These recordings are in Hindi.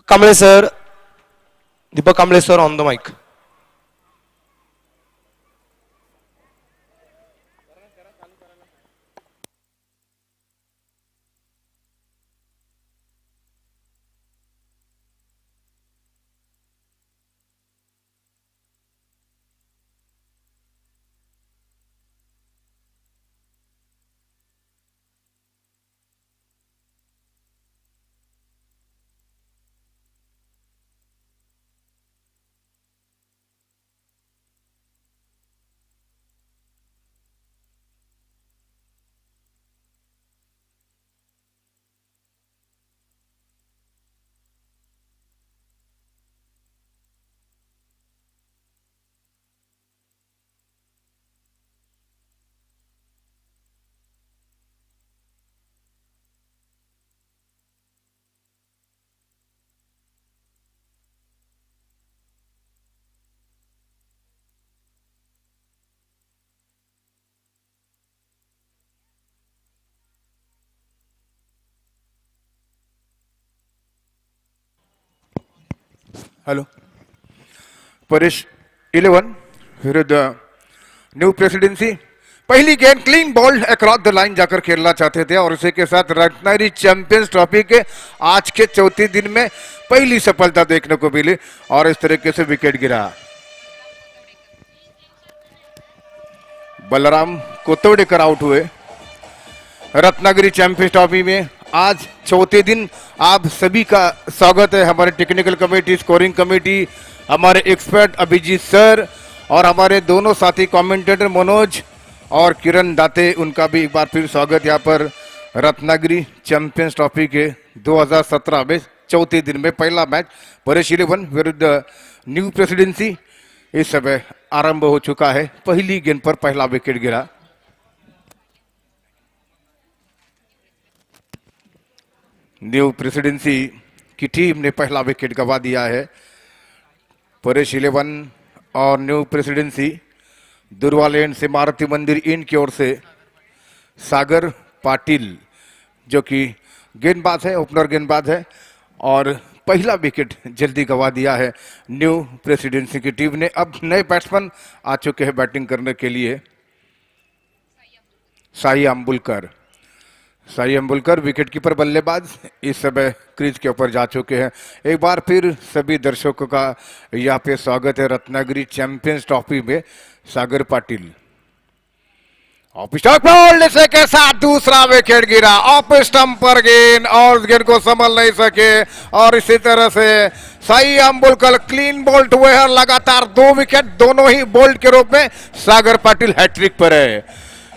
Kamble sir, Deepak Kamble sir on the mic. Hello. Paresh 11 विरुद्ध न्यू प्रेसिडेंसी. पहली गेंद clean ball across the line जाकर खेलना चाहते थे और इसी के साथ रत्नागिरी चैंपियंस ट्रॉफी के आज के चौथे दिन में पहली सफलता देखने को मिली और इस तरीके से विकेट गिरा. बलराम कोतवडेकर आउट हुए. रत्नागिरी चैंपियंस ट्रॉफी में आज चौथे दिन आप सभी का स्वागत है. हमारे टेक्निकल कमेटी, स्कोरिंग कमेटी, हमारे एक्सपर्ट अभिजीत सर और हमारे दोनों साथी कमेंटेटर मनोज और किरण दाते, उनका भी एक बार फिर स्वागत यहाँ पर रत्नागिरी चैंपियंस ट्रॉफी के 2017 में चौथे दिन में पहला मैच परेश 11 विरुद्ध न्यू प्रेसिडेंसी इस समय आरंभ हो चुका है. पहली गेंद पर पहला विकेट गिरा. न्यू प्रेसिडेंसी की टीम ने पहला विकेट गंवा दिया है. परेश 11 और न्यू प्रेसिडेंसी दुर्वा लेन से मारुति मंदिर इन की ओर से सागर पाटिल जो कि गेंदबाज है, ओपनर गेंदबाज है और पहला विकेट जल्दी गंवा दिया है न्यू प्रेसिडेंसी की टीम ने. अब नए बैट्समैन आ चुके हैं बैटिंग करने के लिए. साई अंबुलकर विकेट कीपर बल्लेबाज इस समय क्रीज के ऊपर जा चुके हैं. एक बार फिर सभी दर्शकों का यहाँ पे स्वागत है रत्नागिरी चैंपियंस ट्रॉफी में. सागर पाटिल ऑफ स्टंप बॉल के साथ दूसरा विकेट गिरा. ऑफ स्टंप पर गेंद और गेंद को संभल नहीं सके और इसी तरह से साई अंबुलकर क्लीन बोल्ट हुए हैं. लगातार 2 विकेट, दोनों ही बोल्ट के रूप में सागर पाटिल हैट्रिक पर है.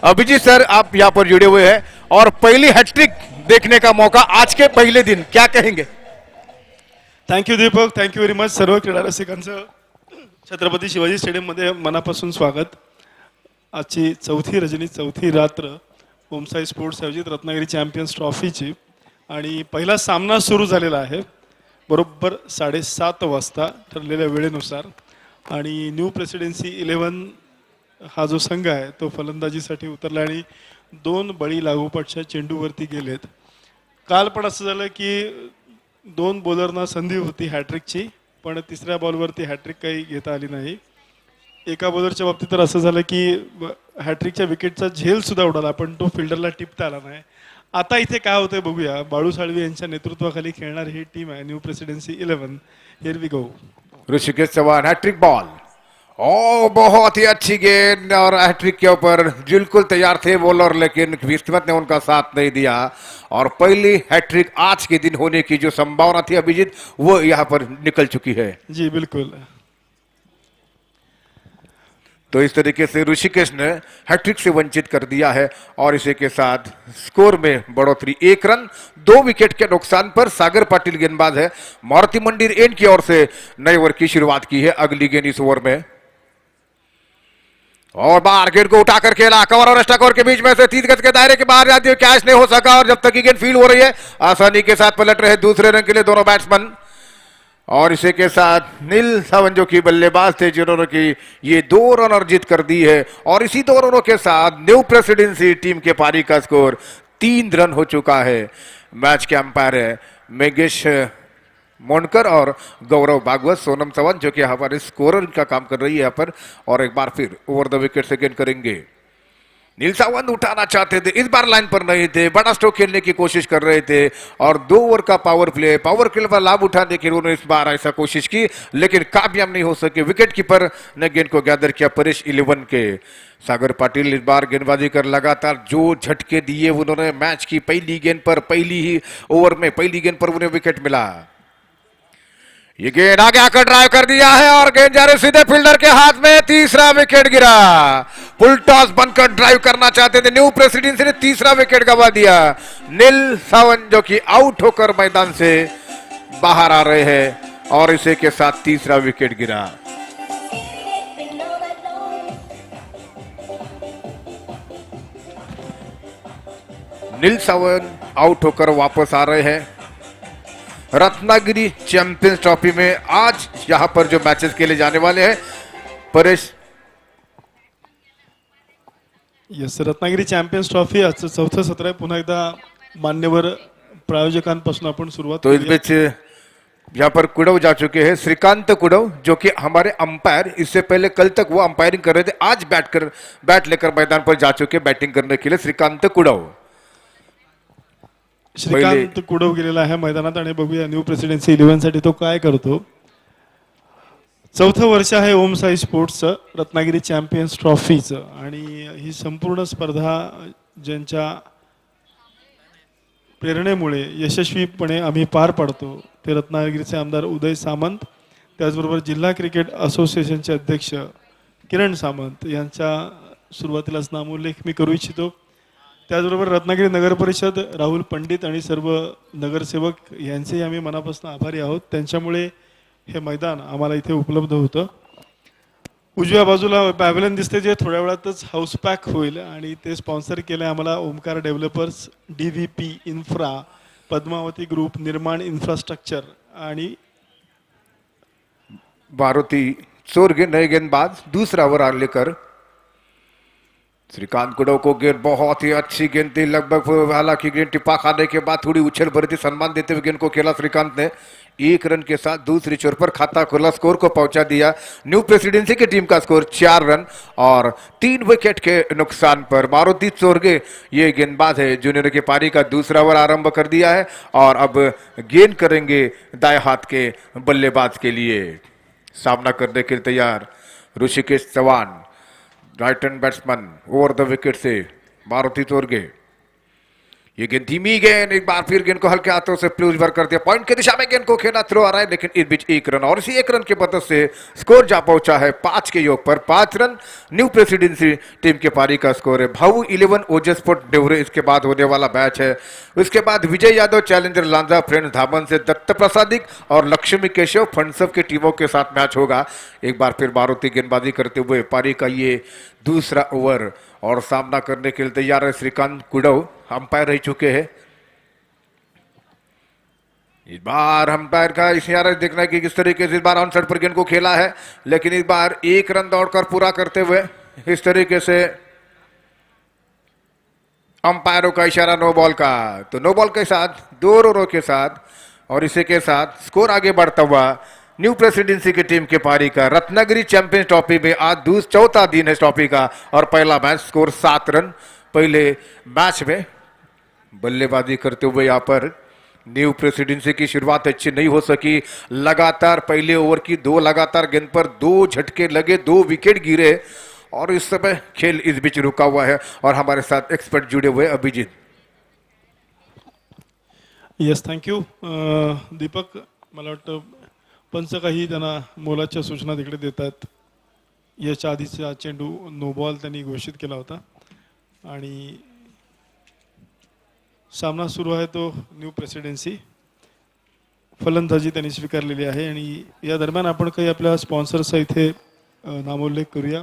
अभिजीत सर, आप यहाँ पर जुड़े हुए हैं और पहली हैट्रिक देखने का मौका आज के पहले दिन, क्या कहेंगे? थँक्यू दीपक, थँक्यू व्हेरी मच. सर्व क्रीडा रसिकांचं छत्रपती शिवाजी स्टेडियम मध्ये मनापासून स्वागत. आजची चौथी रजनी, चौथी रात्र ओमसाई स्पोर्ट्स आयोजित रत्नागिरी चॅम्पियन्स ट्रॉफीची आणि पहिला सामना सुरू झालेला आहे बरोबर 7:30 वाजता ठरलेल्या वेळेनुसार. आणि न्यू प्रेसिडेन्सी 11 हा जो संघ आहे तो फलंदाजीसाठी उतरला आणि 2 बळी लागोपाठच्या चेंडूवरती गेलेत. काल पण असं झालं की 2 बॉलरना संधी होती हॅट्रिकची, पण तिसऱ्या बॉलवरती हॅट्रिक काही घेता आली नाही. एका बॉलरच्या बाबतीत तर असं झालं की हॅट्रिकच्या विकेटचा झेल सुद्धा उडाला, पण तो फिल्डरला टिपता आला नाही. आता इथे काय होतंय बघूया. बाळू साळवी यांच्या नेतृत्वाखाली खेळणारी ही टीम आहे new presidency 11. Here we go. Rishikesh Chauhan hattrick ball. ओ बहुत ही अच्छी गेंद और हैट्रिक के ऊपर बिल्कुल तैयार थे बॉलर, लेकिन किस्मत ने उनका साथ नहीं दिया और पहली हैट्रिक आज के दिन होने की जो संभावना थी अभिजीत, वो यहाँ पर निकल चुकी है. जी बिल्कुल. तो इस तरीके से ऋषिकेश ने हैट्रिक से वंचित कर दिया है और इसी के साथ स्कोर में बढ़ोतरी. 1 रन 2 विकेट के नुकसान पर सागर पाटिल गेंदबाज है. मारुति मंदिर एन की ओर से नए ओवर की शुरुआत की है. अगली गेंद इस ओवर में और बाहर गेंद को उठाकर खेला. कवर और स्टकोर के बीच में से 30 गज के दायरे के बाहर जाती है. कैच नहीं हो सका और जब तक की गेंद फील्ड हो रही है आसानी के साथ पलट रहे दूसरे रन के लिए दोनों बैट्समैन. और इसी के साथ नील सावन जो कि बल्लेबाज थे जिन्होंने की ये 2 रन अर्जित कर दी है और इसी 2 रनों के साथ न्यू प्रेसिडेंसी टीम के पारी का स्कोर 3 रन हो चुका है. मैच के अंपायर है मेघेश मोनकर और गौरव भागवत, सोनम चौहान जो कि हमारे स्कोरर का काम कर रही है यहाँ पर, और एक बार फिर ओवर द विकेट से गेंद करेंगे। नील सावंत उठाना चाहते थे, इस बार लाइन पर नहीं थे, बड़ा स्ट्रोक खेलने की कोशिश कर रहे थे और 2 ओवर का पावर प्ले का लाभ उठाने के लिए उन्होंने इस बार ऐसा कोशिश की लेकिन कामयाब नहीं हो सके। विकेट कीपर ने गेंद को गैदर किया परेश 11 के। सागर पाटिल इस बार गेंदबाजी कर लगातार जो झटके दिए उन्होंने मैच की पहली गेंद पर, पहली ही ओवर में पहली गेंद पर उन्हें विकेट मिला। ये गेंद आगे आकर ड्राइव कर दिया है और गेंद जा रही सीधे फील्डर के हाथ में, तीसरा विकेट गिरा। फुल टॉस बनकर ड्राइव करना चाहते थे न्यू प्रेसिडेंसी ने, तीसरा विकेट गवा दिया। नील सावंत जो कि आउट होकर मैदान से बाहर आ रहे हैं और इसी के साथ तीसरा विकेट गिरा। नील सावंत आउट होकर वापस आ रहे हैं। रत्नागिरी चैंपियंस ट्रॉफी में आज यहां पर जो मैचेस खेले जाने वाले हैं, Paresh. Yes, Ratnagiri champions trophy आजचं 4थं सत्र आहे. पुन्हा एकदा मान्यवर प्रायोजकांपासून आपण सुरुवात तो इस करूया. बीच यहाँ पर कुड़व जा चुके हैं, श्रीकांत कुड़व जो कि हमारे अंपायर, इससे पहले कल तक वो अंपायरिंग कर रहे थे, आज बैट लेकर मैदान पर जा चुके बैटिंग करने के लिए श्रीकांत कुड़व। श्रीकांत कुडव गेलेला आहे मैदानात आणि बघूया न्यू प्रेसिडेन्सी 11 साठी तो काय करतो. 4थं वर्ष आहे ओम साई स्पोर्ट्सचं, रत्नागिरी चॅम्पियन्स ट्रॉफीचं, आणि ही संपूर्ण स्पर्धा ज्यांच्या प्रेरणेमुळे यशस्वीपणे आम्ही पार पाडतो ते रत्नागिरीचे आमदार उदय सामंत, त्याचबरोबर जिल्हा क्रिकेट असोसिएशनचे अध्यक्ष किरण सामंत यांचा सुरुवातीलाच नामोल्लेख मी करू इच्छितो. त्याचबरोबर रत्नागिरी नगर परिषद, राहुल पंडित आणि सर्व नगरसेवक यांचेही आम्ही मनापासून आभारी आहोत. त्यांच्यामुळे हे मैदान आम्हाला इथे उपलब्ध होतं. उजव्या बाजूला पॅव्हलियन दिसते जे थोड्या वेळातच हाऊस पॅक होईल आणि ते स्पॉन्सर केलं आम्हाला Omkar developers, DVP infra, Padmavati group, निर्माण इन्फ्रास्ट्रक्चर आणि मारुति चोरगे नए गेंदबाज दूसरा ओवर लेकर। श्रीकांत कुडव को गेंद बहुत ही अच्छी गेंद थी, लगभग हालांकि गेंद टिप्पा खाने के बाद थोड़ी उछल भरी थी, सम्मान देते हुए गेंद को खेला श्रीकांत ने। 1 रन के साथ दूसरी छोर पर खाता खुला, स्कोर को पहुंचा दिया। न्यू प्रेसिडेंसी की टीम का स्कोर 4 रन और 3 विकेट के नुकसान पर। मारुति चोरगे ये गेंदबाज है जिन्होंने की पारी का दूसरा ओवर आरंभ कर दिया है और अब गेंद करेंगे दाएं हाथ के बल्लेबाज के लिए। सामना करने के लिए तैयार Rishikesh Chauhan, right hand batsman, over the wicket से मारुति चोरगे। ये गेंद धीमी गेंद, एक बार फिर गेंद को हल्के हाथों से प्लूज भर कर दिया, पॉइंट की दिशा में गेंद को खेला, थ्रो आ रहा है लेकिन इस बीच 1 रन और इसी 1 रन की मदद से स्कोर जा पहुंचा है 5 के योग पर। 5 रन न्यू प्रेसिडेंसी टीम के पारी का स्कोर है। भाऊ 11 ओजे स्पोर्ट डेवरे इसके बाद होने वाला मैच है। उसके बाद विजय यादव चैलेंजर लांजा फ्रेंड्स धामन से दत्त प्रसादिक और लक्ष्मी केशव फंडसव की टीमों के साथ मैच होगा। एक बार फिर मारुति गेंदबाजी करते हुए पारी का ये दूसरा ओवर और सामना करने के लिए तैयार है श्रीकांत कुडव, अंपायर रह चुके हैं। इस बार अंपायर का इशारा देखना है कि किस तरीके से इस बार ऑन साइड पर गेंद को खेला है, लेकिन इस बार 1 रन दौड़कर पूरा करते हुए इस तरीके से अंपायरों का इशारा नो बॉल का, तो नो बॉल के साथ 2 ओवरों के साथ और इसी के साथ स्कोर आगे बढ़ता हुआ न्यू प्रेसिडेंसी की टीम के पारी का। रत्नागिरी चैंपियंस ट्रॉफी में आज 4था दिन है ट्रॉफी का और पहला मैच, स्कोर 7 रन। पहले मैच में बल्लेबाजी करते हुए यहाँ पर न्यू प्रेसिडेंसी की शुरुआत अच्छी नहीं हो सकी। लगातार पहले ओवर की 2 लगातार गेंद पर 2 झटके लगे, 2 विकेट गिरे और इस समय खेल इस बीच रुका हुआ है और हमारे साथ एक्सपर्ट जुड़े हुए अभिजीत। येस, थँक्यू दीपक. मला वाटतं पंच काही त्यांना मोलाच्या सूचना तिकडे देतात. याच्या आधीचा चेंडू नो बॉल त्यांनी घोषित केला होता आणि सामना सुरू आहे तो न्यू प्रेसिडेन्सी. फलंदाजी त्यांनी स्वीकारलेली आहे आणि या दरम्यान आपण काही आपल्या स्पॉन्सर्सचा इथे नामोल्लेख करूया,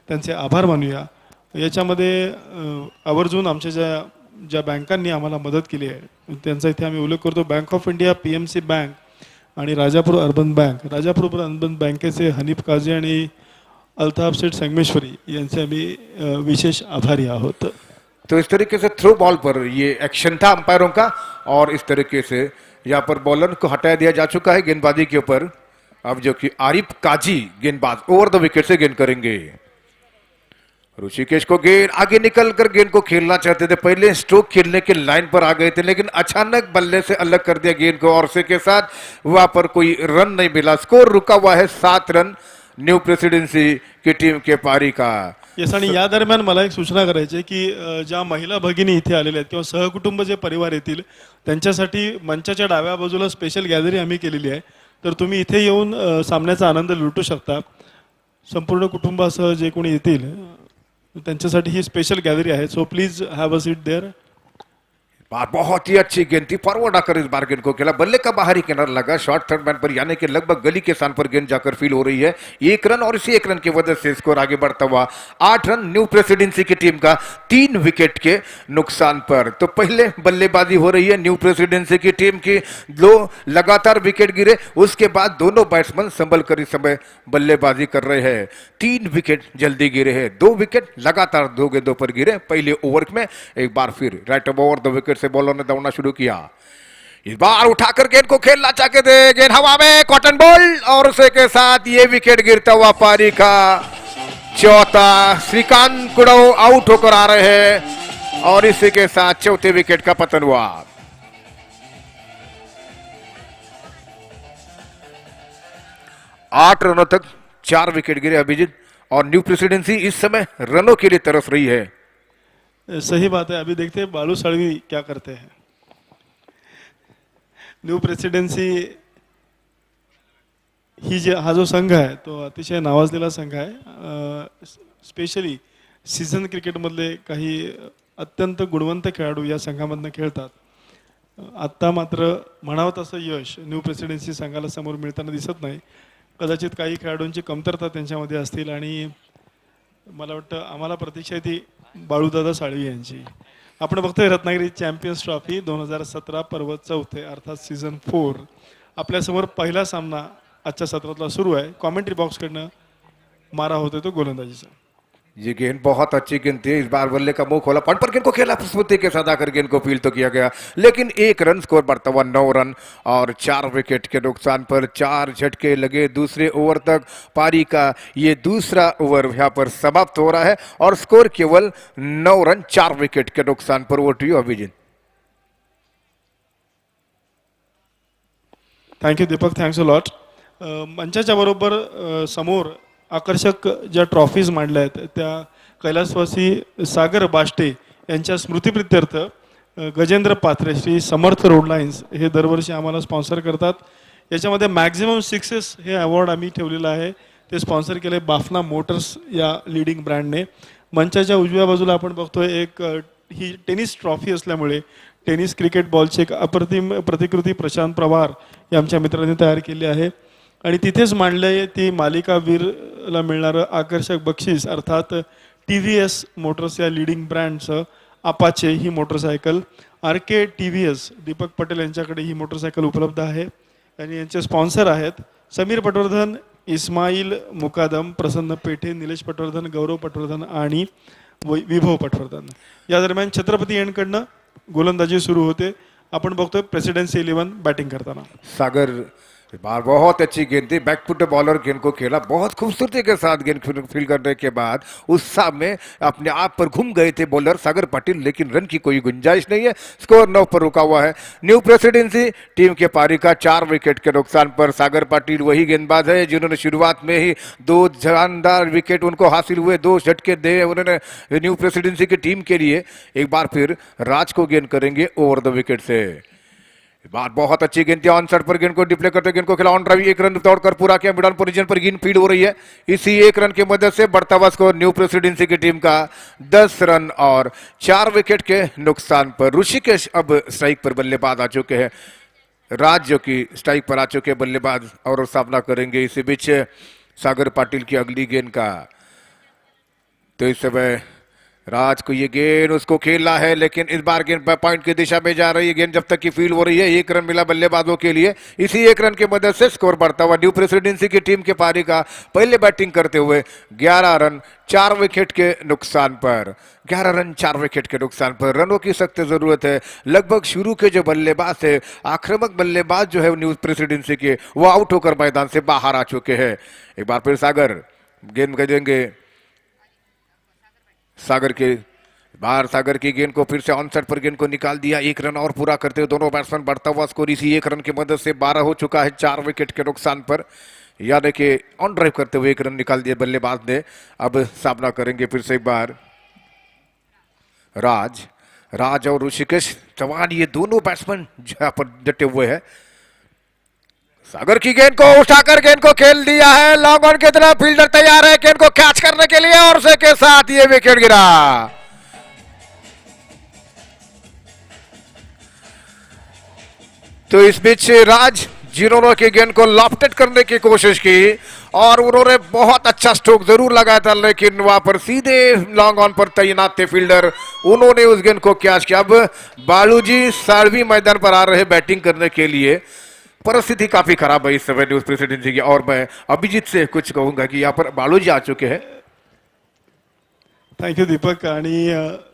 त्यांचे आभार मानूया. याच्यामध्ये आवर्जून आमच्या ज्या बँकांनी आम्हाला मदत केली आहे त्यांचा इथे आम्ही उल्लेख करतो. Bank of India, PMC bank आणि Rajapur urban bank. Rajapur urban बँकेचे हनीफ काझी आणि अल्ताफ सेठ संगमेश्वरी यांचे आम्ही विशेष आभारी आहोत. तो इस तरीके से थ्रो बॉल पर ये एक्शन था अंपायरों का और इस तरीके से यहाँ पर बॉलर को हटाया दिया जा चुका है गेंदबाजी के ऊपर। अब जो कि आरिफ काजी गेंदबाज ओवर द विकेट से गेंद करेंगे। ऋषिकेश को गेंद आगे निकल कर गेंद को खेलना चाहते थे, पहले स्ट्रोक खेलने के लाइन पर आ गए थे, लेकिन अचानक बल्ले से अलग कर दिया गेंद को और से के साथ वहां पर कोई रन नहीं मिला। स्कोर रुका हुआ है 7 रन न्यू प्रेसिडेंसी की टीम के पारी का। येस, आणि या दरम्यान मला एक सूचना करायची आहे की ज्या महिला भगिनी इथे आलेल्या आहेत किंवा सहकुटुंब जे परिवार येतील त्यांच्यासाठी मंचाच्या डाव्या बाजूला स्पेशल गॅदरिंग आम्ही केलेली आहे, तर तुम्ही इथे येऊन सामन्याचा आनंद लुटू शकता। संपूर्ण कुटुंबासह जे कोणी येतील त्यांच्यासाठी ही स्पेशल गॅदरिंग आहे, so please have a seat there. बहुत ही अच्छी गेंद थी, फॉरवर्ड आकर इस बार गेंद को खेला, बल्ले का बाहरी किनारा लगा, शॉर्ट थर्ड मैन पर यानी कि लगभग गली के स्थान पर गेंद जाकर फील हो रही है। 1 रन और इसी 1 रन की वजह से स्कोर आगे बढ़ता हुआ 8 रन न्यू प्रेसिडेंसी की टीम का 3 विकेट के नुकसान पर। तो पहले बल्लेबाजी हो रही है न्यू प्रेसिडेंसी की टीम की, 2 लगातार विकेट गिरे, उसके बाद दोनों बैट्समैन संभल कर इस समय बल्लेबाजी कर रहे हैं। 3 विकेट जल्दी गिरे हैं, 2 विकेट लगातार 2 गेंदों पर गिरे पहले ओवर में। एक बार फिर राइट ओवर द विकेट से बॉलर ने दौड़ना शुरू किया, इस बार उठाकर गेंद को खेलना चाहते थे, गेंद हवा में, कॉटन बॉल और उसे के साथ ये विकेट गिरता हुआ पारी का चौथा। श्रीकांत कुड़व आउट होकर आ रहे हैं और इसी के साथ चौथे विकेट का पतन हुआ। आठ रनों तक 4 विकेट गिरे अभिजीत, और न्यू प्रेसिडेंसी इस समय रनों के लिए तरस रही है। सही बात है, अभी देखते हैं बालू साळवी क्या करते हैं। न्यू प्रेसिडेंसी ही हा जो संघ आहे तो अतिशय नावाजलेला संघ आहे। स्पेशली सीझन क्रिकेटमधले काही अत्यंत गुणवंत खेळाडू या संघामधनं खेळतात। आत्ता मात्र म्हणावं तसं यश न्यू प्रेसिडेंसी संघाला समोर मिळताना दिसत नाही। कदाचित काही खेळाडूंची कमतरता त्यांच्यामध्ये असतील आणि मला वाटतं आम्हाला प्रतीक्षा आहे ती बाळूदादा साळवी यांची। आपण बघतोय रत्नागिरी चॅम्पियन्स ट्रॉफी 2017 पर्व 4 अर्थात सीझन 4 आपल्यासमोर पहिला सामना आजच्या सत्रातला सुरू आहे। कॉमेंट्री बॉक्सकडनं मारा होतोय तो गोलंदाजीचा। ये गेंद बहुत अच्छी गेंद थी, इस बार बल्ले का मुंह खोला, पॉइंट पर गेंद को खेला, स्मृति के साथ आकर गेंद को फील तो किया गया, लेकिन 1 रन स्कोर बढ़ता हुआ 9 रन और 4 विकेट के नुकसान पर 4 झटके लगे। दूसरे ओवर तक पारी का ये दूसरा ओवर यहाँ पर समाप्त हो रहा है और स्कोर केवल 9 रन 4 विकेट के नुकसान पर। Over to Abhijit. Thank you Deepak, thanks a lot. मंचाच्या बरोबर समोर आकर्षक ज्या ट्रॉफीज मांडल्या आहेत त्या कैलासवासी सागर बाष्टे यांच्या स्मृतिप्रित्यर्थ गजेंद्र पात्रे श्री समर्थ रोड लाईन्स हे दरवर्षी आम्हाला स्पॉन्सर करतात। याच्यामध्ये मॅक्झिमम सक्सेस हे अवॉर्ड आम्ही ठेवलेलं आहे, ते स्पॉन्सर केले बाफना मोटर्स या लीडिंग ब्रँडने। मंचाच्या उजव्या बाजूला आपण बघतोय एक ही टेनिस ट्रॉफी असल्यामुळे टेनिस क्रिकेट बॉलची एक अप्रतिम प्रतिकृती प्रशांत पवार या आमच्या मित्रांनी तयार केली आहे आणि तिथेच मांडले ती मालिका वीरला मिळणारं आकर्षक बक्षीस अर्थात TVS मोटर्स या लीडिंग ब्रँडचं अपाचे ही motorcycle. RK TVS Deepak Patel यांच्याकडे ही मोटरसायकल उपलब्ध आहे आणि यांचे स्पॉन्सर आहेत समीर पटवर्धन, इस्माईल मुकादम, प्रसन्न पेठे, निलेश पटवर्धन, गौरव पटवर्धन आणि विभव पटवर्धन। या दरम्यान छत्रपती यांकडनं गोलंदाजी सुरू होते। आपण बघतोय प्रेसिडेंसी 11 बॅटिंग करताना। सागर बार बहुत अच्छी गेंद थी, बैक फुट बॉलर गेंद को खेला, बहुत खूबसूरती के साथ गेंद फील करने के बाद उस में अपने आप पर घूम गए थे बॉलर सागर पाटिल, लेकिन रन की कोई गुंजाइश नहीं है। स्कोर 9 पर रुका हुआ है। न्यू प्रेसिडेंसी टीम के पारी का 4 विकेट के नुकसान पर। सागर पाटिल वही गेंदबाज है जिन्होंने शुरुआत में ही 2 शानदार विकेट उनको हासिल हुए, 2 झटके दे उन्होंने न्यू प्रेसिडेंसी की टीम के लिए। एक बार फिर राज को गेंद करेंगे ओवर द विकेट से। बात बहुत अच्छी गेंद थी, ऑन साइड पर गेंद को डिप्ले करते गेंद को खेला, ऑन ड्राइव 1 रन तोड़कर पूरा किया, मिड ऑन पोजीशन पर गेंद फीड हो रही है। इसी 1 रन की मदद से बढ़ता हुआ स्कोर न्यू प्रेसिडेंसी की टीम का 10 रन और 4 विकेट के नुकसान पर। ऋषिकेश अब स्ट्राइक पर बल्लेबाज आ चुके हैं, राज जो कि स्ट्राइक पर आ चुके हैं बल्लेबाज और सामना करेंगे इसी बीच सागर पाटिल की अगली गेंद का। तो इस समय राज को ये गेंद उसको खेलना है, लेकिन इस बार गेंद पॉइंट की दिशा में जा रही है। गेंद जब तक की फील्ड हो रही है, 1 रन मिला बल्लेबाजों के लिए। इसी 1 रन की मदद से स्कोर बढ़ता हुआ न्यू प्रेसिडेंसी की टीम के पारी का पहले बैटिंग करते हुए 11 रन 4 विकेट के नुकसान पर। 11 रन 4 विकेट के नुकसान पर रनों की सख्त जरूरत है। लगभग शुरू के जो बल्लेबाज थे, आक्रामक बल्लेबाज जो है न्यू प्रेसिडेंसी के, वो आउट होकर मैदान से बाहर आ चुके हैं। एक बार फिर सागर गेंद कर देंगे, सागर के बाहर, सागर की गेंद को फिर से ऑनसेट पर गेंद को निकाल दिया। 1 रन और पूरा करते हुए दोनों बैट्समैन, बढ़ता हुआ स्कोर इसी 1 रन की मदद से 12 हो चुका है 4 विकेट के नुकसान पर। यानी कि ऑन ड्राइव करते हुए 1 रन निकाल दिया बल्लेबाज ने। अब सामना करेंगे फिर से एक बार राज और ऋषिकेश चौहान, ये दोनों बैट्समैन जहां पर डटे हुए हैं। सागर की गेंद को उठाकर गेंद को खेल दिया है लॉन्ग ऑन की तरफ। फील्डर तैयार है गेंद को कैच करने के लिए और उसे के साथ ये विकेट गिरा। तो इस बीच राज, जिन्होंने की गेंद को लॉफ्टेड करने की कोशिश की और उन्होंने बहुत अच्छा स्ट्रोक जरूर लगाया था, लेकिन वहां पर सीधे लॉन्ग ऑन पर तैनात थे फील्डर, उन्होंने उस गेंद को कैच किया। अब बालूजी साळवी मैदान पर आ रहे बैटिंग करने के लिए। परिस्थिति काफी खराब है इस समय न्यूज प्रेसिडेंसी की, और मैं अभिजीत से कुछ कहूंगा कि यहाँ पर बालूजी आ चुके हैं। थँक्यू दीपक. आणि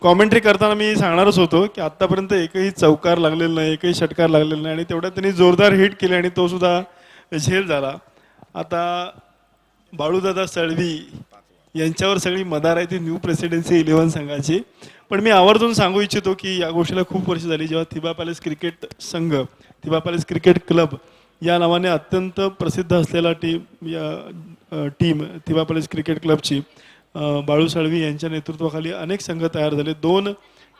कॉमेंट्री करताना मी सांगणारच होतो की आतापर्यंत एकही चौकार लागलेला नाही, एकही षटकार लागलेला नाही, आणि तेवढ्यात त्यांनी जोरदार हिट केले आणि तो सुद्धा झेल झाला. आता बाळूदादा साळवी यांच्यावर सगळी मदार आहे ती न्यू प्रेसिडेन्सी 11 संघाची. पण मी आवर्जून सांगू इच्छितो की या गोष्टीला खूप वर्ष झाली, जेव्हा थिबा पॅलेस क्रिकेट संघ, थिबा पॅलेस क्रिकेट क्लब या नावाने अत्यंत प्रसिद्ध असलेला टीम थिबा पॅलेस क्रिकेट क्लबची बाळू साळवी यांच्या नेतृत्वाखाली अनेक संघ तयार झाले. 2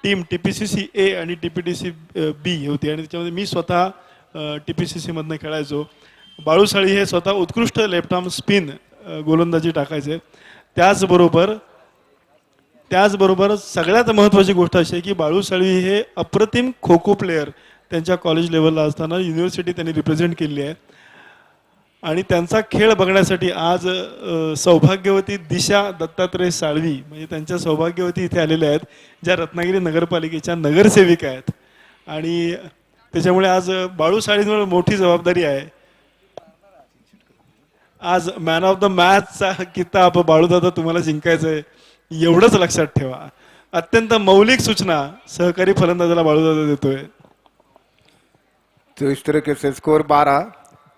टीम TPCC A आणि TPDC B होती, आणि त्याच्यामध्ये मी स्वतः TPCC मधनं खेळायचो. बाळू साळवी हे स्वतः उत्कृष्ट लेफ्ट आर्म स्पिन गोलंदाजी टाकायचे. त्याचबरोबर सगळ्यात महत्त्वाची गोष्ट अशी आहे की बाळू साळवी हे अप्रतिम खो खो प्लेयर त्यांच्या कॉलेज लेवलला असताना युनिव्हर्सिटी त्यांनी रिप्रेझेंट केली आहे. आणि त्यांचा खेळ बघण्यासाठी आज सौभाग्यवती दिशा दत्तात्रय साळवी, म्हणजे त्यांच्या सौभाग्यवती इथे आलेल्या आहेत, ज्या रत्नागिरी नगरपालिकेच्या नगरसेविका आहेत. आणि त्याच्यामुळे आज बाळू साळवींवर मोठी जबाबदारी आहे. आज मॅन ऑफ द मॅचचा किताब बाळूदादा तुम्हाला जिंकायचा आहे, एवढंच लक्षात ठेवा. अत्यंत मौलिक सूचना सहकारी फलंदाजाला बाळूदादा देतोय. तो इस तरह से स्कोर 12,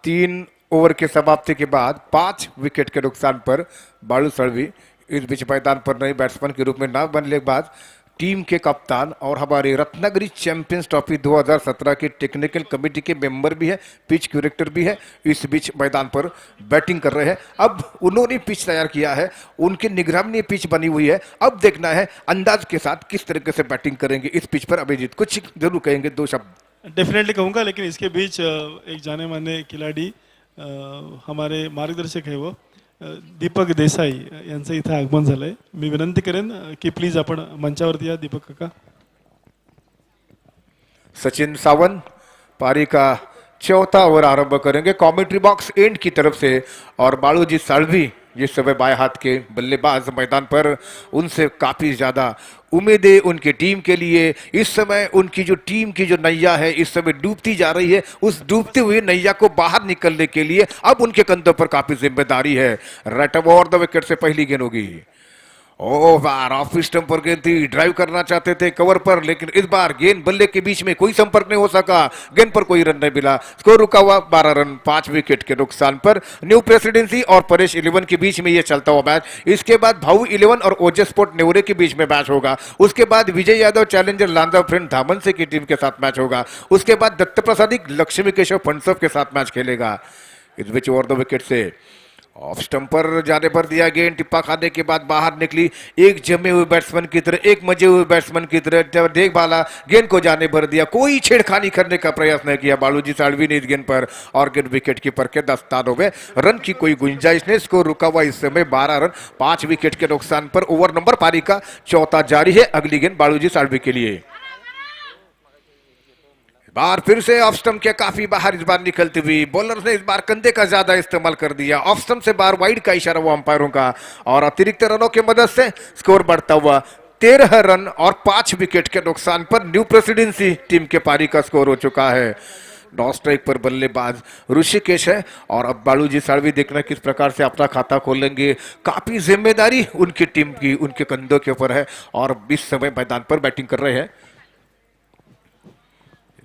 3 ओवर के समाप्ति के बाद 5 विकेट के नुकसान पर बाळू साळवी इस बीच मैदान पर नए बैट्समैन के रूप में ना बनने के बाद टीम के कप्तान और हमारे रत्नागिरी चैंपियंस ट्रॉफी 2017 के टेक्निकल कमेटी के मेंबर भी है, पिच क्यूरेटर भी है, इस बीच मैदान पर बैटिंग कर रहे हैं. अब उन्होंने पिच तैयार किया है, उनकी निगरानी पिच बनी हुई है. अब देखना है अंदाज के साथ किस तरीके से बैटिंग करेंगे इस पिच पर. अभिजीत कुछ जरूर कहेंगे, 2 शब्द. डेफिनेटली कहूँगा, लेकिन इसके बीच एक जाने माने खिलाड़ी हमारे मार्गदर्शक है वो दीपक देसाई यांचं इथं आगमन झालंय. मी विनंती करेन की प्लीज आपण मंचावरती या दीपक काका. सचिन सावंत पारी का 4था ओवर आरंभ करेंगे कमेंट्री बॉक्स एंड की तरफ से. और बाळूजी साळवी जिस समय बाएं हाथ के बल्लेबाज मैदान पर, उनसे काफी ज्यादा उम्मीदें उनकी टीम के लिए. इस समय उनकी जो टीम की जो नैया है इस समय डूबती जा रही है. उस डूबती हुई नैया को बाहर निकलने के लिए अब उनके कंधों पर काफी जिम्मेदारी है. राइट ओवर द विकेट से पहली गेंद होगी. ओह बार ऑफ स्टंप पर गेंद थी, ड्राइव करना चाहते थे कवर पर, लेकिन इस बार गेंद बल्ले के बीच में कोई संपर्क नहीं हो सका. गेंद पर कोई रन नहीं मिला. स्कोर रुका हुआ 12 रन 5 विकेट के नुकसान पर. न्यू प्रेसिडेंसी और परेश 11 के बीच में यह चलता हुआ मैच. इसके बाद भाऊ 11 और ओजे स्पोर्ट नेवरे के बीच में मैच होगा. उसके बाद विजय यादव चैलेंजर लांजा फ्रेंड धामन से की टीम के साथ मैच होगा. उसके बाद दत्त प्रसादी लक्ष्मी केशव फंडसव के साथ मैच खेलेगा. इस बीच ओवर द विकेट से ऑफ स्टंप पर जाने पर दिया. गेंद टिप्पा खाने के बाद बाहर निकली. एक जमे हुए बैट्समैन की तरह, एक मजे हुए बैट्समैन की तरह देख भाला, गेंद को जाने भर दिया. कोई छेड़खानी करने का प्रयास नहीं किया बालूजी साळवी ने इस गेंद पर, और गेंद विकेट कीपर के दस्तानों में. रन की कोई गुंजाइश नहीं. स्कोर रुका हुआ इस समय 12 रन 5 विकेट के नुकसान पर. ओवर नंबर पारी का 4था जारी है. अगली गेंद बालूजी साळवी के लिए. बार फिर से ऑफ स्टंप के काफी बाहर इस बार निकलती हुई, बॉलर ने इस बार कंधे का ज्यादा इस्तेमाल कर दिया। ऑफ स्टंप से बार वाइड का इशारा हुआ अंपायरों का और अतिरिक्त रनों की मदद से स्कोर बढ़ता हुआ 13 रन और 5 विकेट के नुकसान पर न्यू प्रेसिडेंसी टीम के पारी का स्कोर हो चुका है। नौ स्ट्राइक पर बल्लेबाज ऋषिकेश है और अब बालूजी साळवी देखना किस प्रकार से अपना खाता खोलेंगे। काफी जिम्मेदारी उनकी टीम की उनके कंधों के ऊपर है और इस समय मैदान पर बैटिंग कर रहे हैं।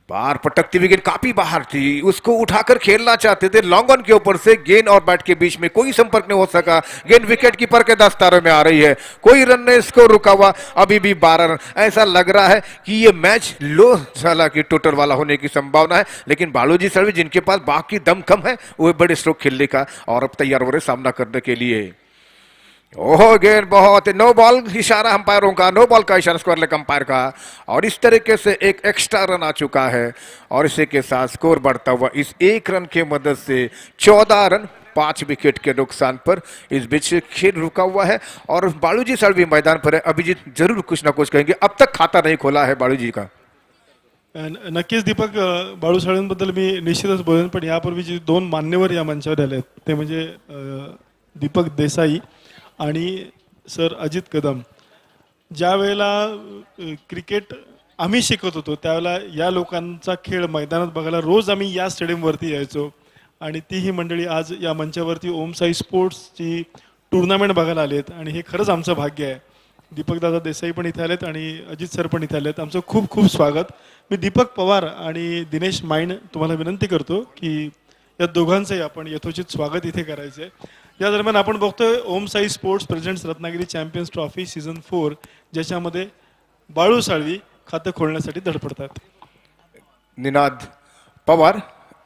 बाहर पटकती हुई गेंद काफी बाहर थी, उसको उठाकर खेलना चाहते थे। लॉन्ग ऑन के ऊपर से गेंद और बैट के बीच में कोई संपर्क नहीं हो सका। गेंद विकेट कीपर के दस्तारों में आ रही है, कोई रन नहीं, स्कोर रुका हुआ अभी भी 12 रन। ऐसा लग रहा है कि ये मैच लो झाला की टोटल वाला होने की संभावना है, लेकिन बालूजी साळवी जिनके पास बाकी दम कम है वो बड़े स्ट्रोक खेलने का और अब तैयार हो रहे सामना करने के लिए। ओहो गेंद बहुत, नो बॉल इशारा अंपायरों का, नो बॉल का इशारा स्कोर लेग अंपायर का और इस तरीके से एक एक्स्ट्रा रन आ चुका है और इसी के साथ स्कोर बढ़ता हुआ इस एक रन के मदद से 14 रन 5 विकेट के नुकसान पर इस बीच खेल रुका हुआ है और बालूजी साळवी मैदान पर है। अभिजीत जरूर कुछ ना कुछ कहेंगे, अब तक खाता नहीं खोला है बालूजी का। नक्कीच दीपक, बाळू साळवींबद्दल मी निश्चितच बोलेन, पण यापूर्वी जे दोन मान्यवर या मंचावर आले ते म्हणजे दीपक देसाई आणि सर अजित कदम. ज्या वेळेला क्रिकेट आम्ही शिकत होतो त्यावेळेला या लोकांचा खेळ मैदानात बघायला रोज आम्ही या स्टेडियमवरती यायचो आणि ती ही मंडळी आज या मंचावरती ओम साई स्पोर्ट्सची टुर्नामेंट बघायला आलेत आणि हे खरंच आमचं भाग्य आहे. दीपक दादा देसाई पण इथे आलेत आणि अजित सर पण इथे आलेत. आमचं खूप खूप स्वागत. मी दीपक पवार आणि दिनेश माइंड तुम्हाला विनंती करतो की या दोघांचंही आपण यथोचित स्वागत इथे करायचं आहे. या दरम्यान आपण बघतोय Om Sai sports presents Ratnagiri champions trophy season 4, ज्याच्यामध्ये बाळू साळवी खातं खोलण्यासाठी धडपडतात. निनाद पवार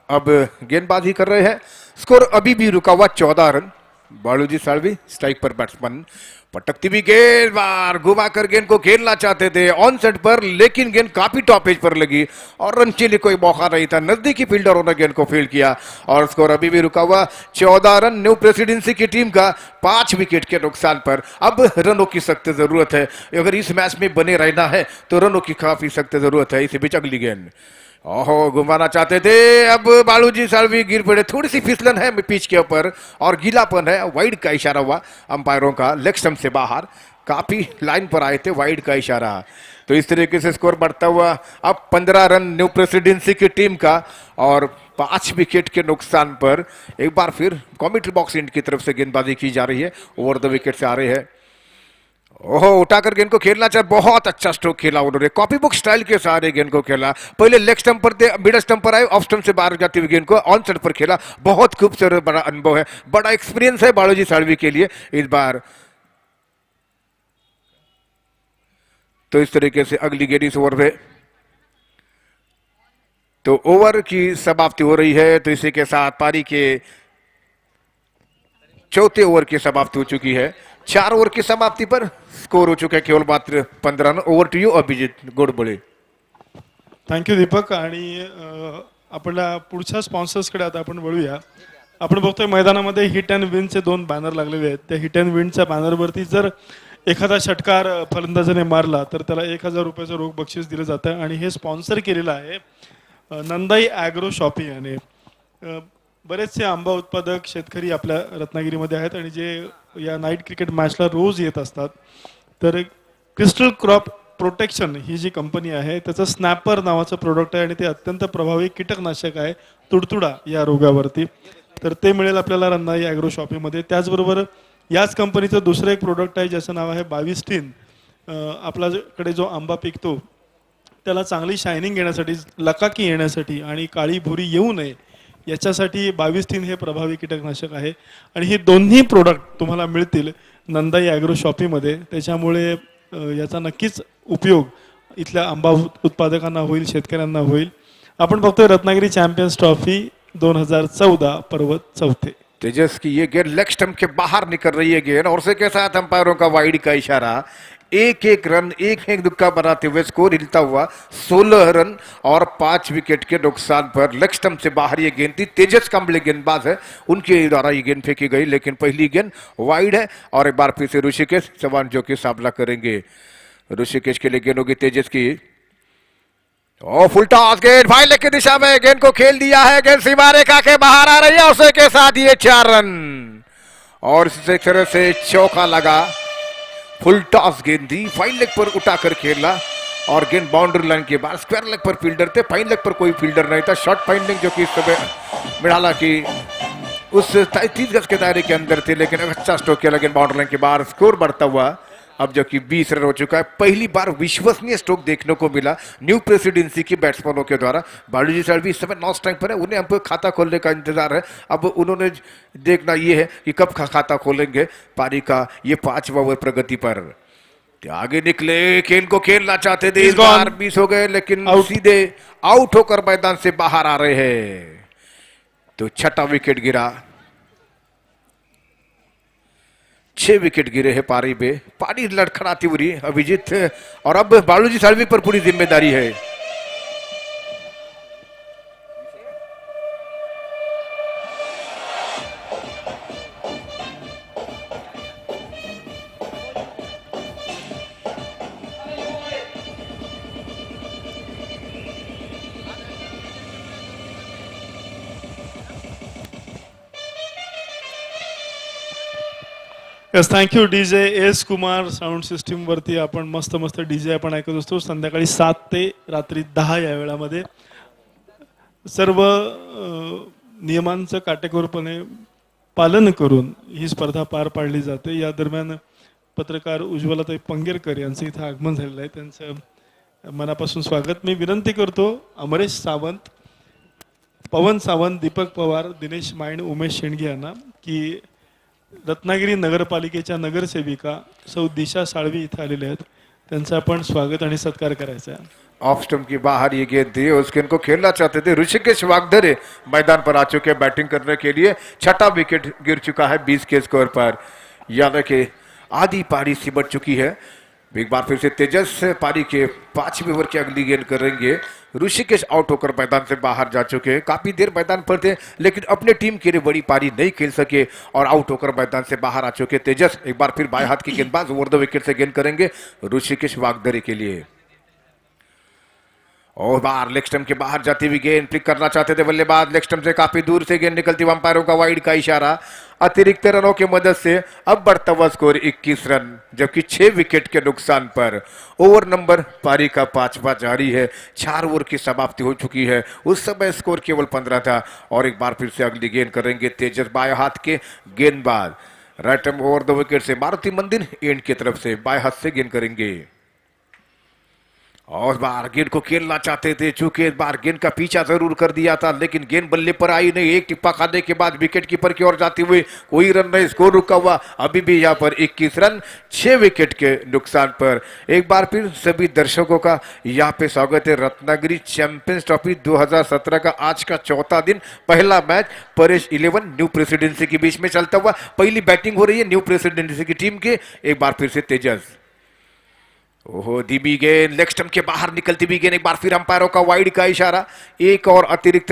अब गेंदबाजी कर रहे हैं, स्कोर अभी भी रुका हुआ 14 रन। बालूजी साळवी स्ट्राइक पर बैट्समैन, पटकती भी गेंद बार घुमाकर गेंद को खेलना चाहते थे ऑन सेट पर, लेकिन गेंद काफी टॉप एज पर लगी और रन के लिए कोई मौका नहीं था। नजदीकी फील्डरों ने गेंद को फील्ड किया और स्कोर अभी भी रुका हुआ 14 रन न्यू प्रेसिडेंसी की टीम का 5 विकेट के नुकसान पर। अब रनों की सख्त जरूरत है, अगर इस मैच में बने रहना है तो रनों की काफी सख्त जरूरत है। इसी बीच अगली गेंद ओहो घुमाना चाहते थे, अब बालूजी साळवी गिर पड़े। थोड़ी सी फिसलन है पिच के ऊपर और गीलापन है, वाइड का इशारा हुआ अंपायरों का, लेग स्टंप से बाहर काफी लाइन पर आए थे, वाइड का इशारा। तो इस तरीके से स्कोर बढ़ता हुआ अब 15 रन न्यू प्रेसिडेंसी की टीम का और 5 विकेट के नुकसान पर एक बार फिर कॉमेंट्री बॉक्स एंड की तरफ से गेंदबाजी की जा रही है। ओवर द विकेट से आ रहे हैं, ओहो उठाकर गेंद को खेलना चाहे, बहुत अच्छा स्ट्रोक खेला उन्होंने, कॉपी बुक स्टाइल के सहारे गेंद को खेला। पहले लेग स्टंप पर थे, मिडल स्टंप पर आए, ऑफ स्टंप से बाहर जाती हुई गेंद को ऑन सेट पर खेला। बहुत खूबसूरत बड़ा अनुभव है, बड़ा एक्सपीरियंस है बालूजी साळवी के लिए इस बार। तो इस तरीके से अगली गेंद इस ओवर में, तो ओवर की समाप्ति हो रही है। तो इसी के साथ पारी के चौथे ओवर की समाप्ति हो चुकी है। 4 ओवर की समाप्ति पर स्कोर हो चुका है केवल मात्र 15 run. Over to you Abhijit Godbole. Thank you Deepak. आणि आपल्या पुढच्या स्पॉन्सर्सकडे आता आपण वळूया. आपण बघतोय मैदानामध्ये हिट अँड विनचे 2 बॅनर लागलेले आहेत. त्या हिट अँड विनच्या बॅनरवरती जर एखादा षटकार फलंदाजाने मारला तर त्याला 1000 रुपयाचं रोख बक्षीस दिलं जातं आणि हे स्पॉन्सर केलेलं आहे नंदाई ॲग्रो शॉपिंग याने. बरेचसे आंबा उत्पादक शेतकरी आपल्या रत्नागिरीमध्ये आहेत आणि जे या नाईट क्रिकेट मॅचला रोज येत असतात. तर क्रिस्टल क्रॉप प्रोटेक्शन ही जी कंपनी आहे त्याचं स्नॅपर नावाचं प्रोडक्ट आहे आणि ते अत्यंत प्रभावी कीटकनाशक आहे तुडतुडा या रोगावरती. तर ते मिळेल आपल्याला नंदाई ॲग्रो शॉपिंगमध्ये. त्याचबरोबर याच कंपनीचं दुसरं एक प्रोडक्ट आहे ज्याचं नाव आहे 22 आपल्याकडे जो आंबा पिकतो त्याला चांगली शायनिंग येण्यासाठी, लकाकी येण्यासाठी आणि काळी भुरी येऊ नये याच्यासाठी 22 हे प्रभावी कीटकनाशक आहे. आणि हे दोन्ही प्रोडक्ट तुम्हाला मिळतील नंदाई ॲग्रो शॉपिंगमध्ये. त्याच्यामुळे याचा नक्कीच उपयोग इथल्या आंबा उत्पादकांना होईल, शेतकऱ्यांना होईल. आपण बघतोय रत्नागिरी चॅम्पियन्स ट्रॉफी 2014 पर्व 4. तेजस की ये गेंद लेग स्टंप के बाहर निकल रही है गेंद और उसी के साथ अंपायरों का वाइड का इशारा. एक रन एक दुक्का बनाते हुए स्कोर हिलता हुआ 16 रन और 5 विकेट के नुकसान पर. लेग स्टंप से बाहर ये गेंद थी, तेजस कांबले गेंदबाज है, उनके द्वारा ये गेंद फेंकी गई, लेकिन पहली गेंद वाइड है. और एक बार फिर से ऋषिकेश चौहान जो कि सामना करेंगे. ऋषिकेश के लिए गेंद होगी तेजस की. ओ फुल टॉस, गेंद फाइल की दिशा में, गेंद को खेल दिया है, गेंद सीमा रेखा के बाहर आ रही है, उसे के साथ ये 4 रन और इस तरह से चौका लगा। फुल टॉस गेंद दी, फाइन लेग पर उठाकर खेला और गेंद बाउंड्री लाइन के बाहर, स्क्वायर लेग पर फील्डर थे, फाइन लेग पर कोई फील्डर नहीं था। शॉर्ट फाइंडिंग जो कि इस समय मिडाला की उस 30 गज के दायरे के अंदर थे, लेकिन अच्छा स्ट्रोक किया, लेकिन बाउंड्री लाइन के बाहर स्कोर बढ़ता हुआ अब जो कि 20 रन हो चुका है। पहली बार विश्वसनीय स्ट्रोक देखने को मिला न्यू प्रेसिडेंसी की बैट्समैनों के द्वारा। बालूजी सर भी इस समय 9 स्ट्राइक पर है, उन्हें हमको खाता खोलने का इंतजार है। अब उन्होंने देखना यह है कि कब खाता खोलेंगे पारी का ये 5वां ओवर प्रगति पर। आगे निकले, गेंद को खेलना चाहते थे, इस बार मिस हो गए, लेकिन सीधे आउट होकर मैदान से बाहर आ रहे हैं। तो छठा विकेट गिरा, 6 विकेट गिरे हैं पारी में। पारी लड़खड़ाती हुई अभिजीत, और अब बालूजी सालवी पर पूरी जिम्मेदारी है। Yes, thank you DJ S Kumar sound system वरती आपण मस्त मस्त डीजे आपण ऐकत असतो संध्याकाळी 7 ते रात्री 10 या वेळामध्ये। सर्व नियमांचं काटेकोरपणे पालन करून ही स्पर्धा पार पाडली जाते। या दरम्यान पत्रकार उज्ज्वलाताई पंगेरकर यांचं इथं आगमन झालेलं आहे, त्यांचं मनापासून स्वागत मी विनंती करतो। अमरेश सावंत, पवन सावंत, दीपक पवार, दिनेश माइंड, उमेश शेंडगे यांना की रत्नागिरी नगरपालिकेच्या नगरसेविका सौ दिशा साळवी इथे आलेले आहेत, त्यांचं आपण स्वागत आणि सत्कार करायचा है। ऑफ स्टंप के बाहर ये गेंद थी, उस गेंद को खेलना चाहते थे ऋषिकेश वागधरे, मैदान पर आ चुके हैं बैटिंग करने के लिए। छठा विकेट गिर चुका है 20 के स्कोर पर। यानी कि आधी पारी सिमट चुकी है। एक बार फिर से तेजस पारी के 5वें ओवर की अगली गेंद करेंगे। ऋषिकेश आउट होकर मैदान से बाहर जा चुके हैं, काफी देर मैदान पर थे लेकिन अपने टीम के लिए बड़ी पारी नहीं खेल सके और आउट होकर मैदान से बाहर आ चुके तेजस। एक बार फिर बाएं हाथ की गेंदबाज ओवर द विकेट से गेंद करेंगे ऋषिकेश वागधरे के लिए। और बाहर लेग स्टंप के बाहर जाती हुई गेंद पिक करना चाहते थे बल्लेबाज, लेग स्टंप से काफी दूर से गेंद निकलती, अंपायरों का वाइड का इशारा। अतिरिक्त रनों की मदद से अब बढ़ता हुआ स्कोर 21 रन, जबकि 6 विकेट के नुकसान पर ओवर नंबर पारी का 5वां जारी है। 4 ओवर की समाप्ति हो चुकी है, उस समय स्कोर केवल 15 था। और एक बार फिर से अगली गेंद करेंगे तेजस, बाएं हाथ के गेंदबाज। Right arm over the wicket से मारुति मंदिर एंड की तरफ से बाएं हाथ से गेंद करेंगे। और बार गेंद को खेलना चाहते थे, चूंकि इस बार गेंद का पीछा जरूर कर दिया था लेकिन गेंद बल्ले पर आई नहीं। एक टिप्पा खाने के बाद विकेट कीपर की ओर जाते हुए कोई रन नहीं, स्कोर रुका हुआ अभी भी यहाँ पर 21 रन 6 विकेट के नुकसान पर। एक बार फिर सभी दर्शकों का यहाँ पे स्वागत है। रत्नागिरी चैंपियंस ट्रॉफी 2017 का आज का चौथा दिन, पहला मैच परेश 11 न्यू प्रेसिडेंसी के बीच में चलता हुआ। पहली बैटिंग हो रही है न्यू प्रेसिडेंसी की टीम के। एक बार फिर से तेजस, ओहो धीमी गेंद, लेग स्टंप के बाहर निकलती हुई गेंद, एक बार फिर अंपायरों का वाइड का इशारा। एक और अतिरिक्त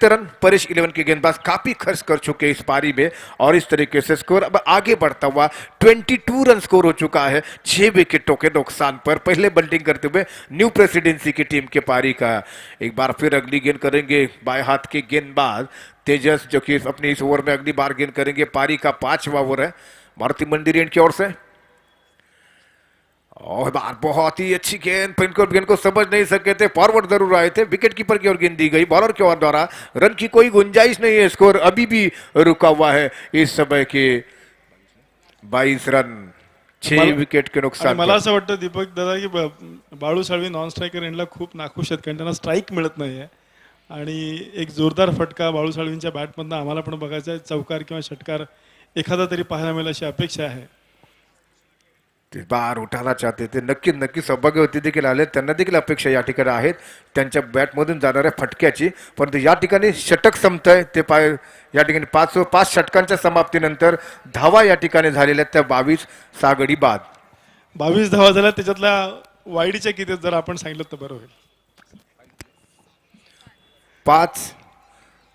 रन परेश 11 के गेंदबाज काफी खर्च कर चुके इस पारी में। और इस तरीके से स्कोर अब आगे बढ़ता हुआ 22 रन स्कोर हो चुका है 6 विकेटों के नुकसान पर। पहले बल्टिंग करते हुए न्यू प्रेसिडेंसी की टीम के पारी का। एक बार फिर अगली गेंद करेंगे बाएं हाथ के गेंदबाज तेजस, जो कि अपनी इस ओवर में अगली बार गेंद करेंगे। पारी का 5वां ओवर है मारुति मंदिर एंड की ओर से। और बार बहुत ही अच्छी गेंद, गेंद को समझ नहीं सके थे, फॉरवर्ड जरूर आए थे, विकेट कीपर की ओर गेंद दी गई, बॉलर के ओर द्वारा रन की कोई गुंजाइश नहीं है। स्कोर अभी भी रुका हुआ है इस समय के 22 रन 6 विकेट के नुकसान। मला असं वाटतं दीपक दादा की बाळू साळवी नॉन स्ट्रायकर यांना खूप नाखुश आहेत, कारण त्यांना स्ट्राईक मिळत नाहीये आणि एक जोरदार फटका बाळू साळवींच्या बॅटमधनं आम्हाला पण बघायचा आहे। चौकार किंवा षटकार एखादा तरी पाहायला मिळेल अशी अपेक्षा आहे। बार उठाना चाहते थे, नक्की सौभाग्यवती देखील आले, त्यांना देखील अपेक्षा या ठिकाणी आहेत त्यांच्या बॅटमधून जाणाऱ्या फटक्याची। परंतु या ठिकाणी षटक संपतंय ते या ठिकाणी 5 षटकांच्या समाप्तीनंतर धावा या ठिकाणी झालेल्या त्या 22 सागडी बाद। 22 धावा झाल्या, त्याच्यातल्या वाईडच्या किती जर आपण सांगितलं तर बरं होईल। 5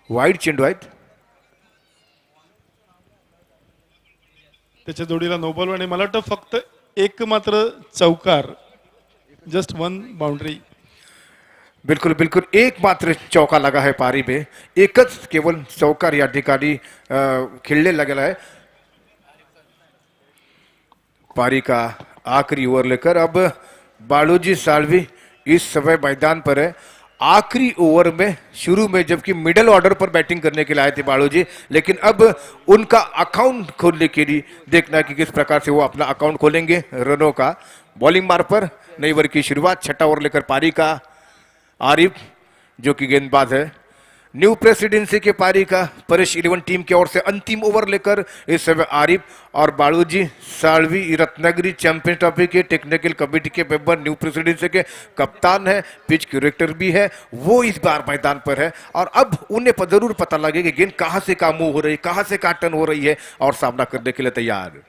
वाईड चेंडू आहेत, त्याच्या जोडीला नो बॉल आणि मला वाटतं फक्त एक मात्र चौकार, जस्ट 1 बाउंड्री। बिल्कुल बिल्कुल एकमात्र चौका लगा है पारी में, एकच केवळ चौकार या ठिकाणी खेळले लागला है। पारी का आखिरी ओवर लेकर अब बालूजी साळवी इस समय मैदान पर है। आखिरी ओवर में शुरू में जबकि मिडिल ऑर्डर पर बैटिंग करने के लिए आए थे बालूजी, लेकिन अब उनका अकाउंट खोलने के लिए देखना कि किस प्रकार से वो अपना अकाउंट खोलेंगे रनों का। बॉलिंग मार पर नई ओवर की शुरुआत, छठा ओवर लेकर पारी का आरिफ जो कि गेंदबाज है। न्यू प्रेसिडेंसी के पारी का परेश 11 टीम की ओर से अंतिम ओवर लेकर इस समय आरिफ और बालूजी साळवी रत्नागिरी चैंपियंस ट्रॉफी के टेक्निकल कमेटी के मेंबर, न्यू प्रेसिडेंसी के कप्तान है, पिच क्यूरेटर भी है, वो इस बार मैदान पर है। और अब उन्हें जरूर पता लगे कि गेंद कहां से कहां मूव हो रही है, कहां से कहां टर्न हो रही है, और सामना करने के लिए तैयार।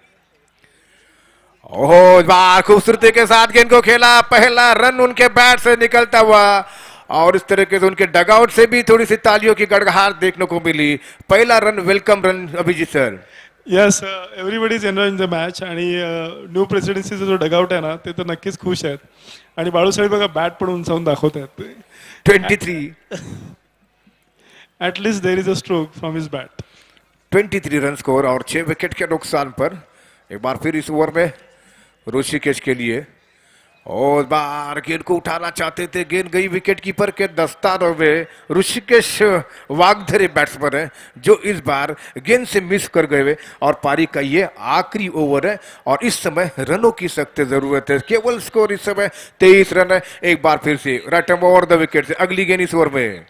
ओहो, बार खूबसूरती के साथ गेंद को खेला, पहला रन उनके बैट से निकलता हुआ, और इस तरीके से उनके डगआउट से भी थोड़ी सी तालियों की गड़गड़ाहट देखने को मिली। पहला run, welcome run Abhijeet sir. Yes, everybody is enjoying the match आणि न्यू प्रेसिडेन्सीचा जो डगआउट आहे ना ते तर नक्कीच खुश आहेत आणि बाळू साहेब बघा बॅट पण उंचावून दाखवत आहेत. 23 at least there is a stroke from his bat. 23 run score और 6 विकेट के नुकसान पर एक बार फिर इस ओवर में ऋषिकेश के लिए, और बार गेंद को उठाना चाहते थे, गेंद गई विकेट कीपर के दस्तानों में। ऋषिकेश वागधरे बैट्समैन है जो इस बार गेंद से मिस कर गए, और पारी का ये आखिरी ओवर है और इस समय रनों की सख्त जरूरत है। केवल स्कोर इस समय 23 रन है। एक बार फिर से राइट ओवर द विकेट से अगली गेंद इस ओवर में।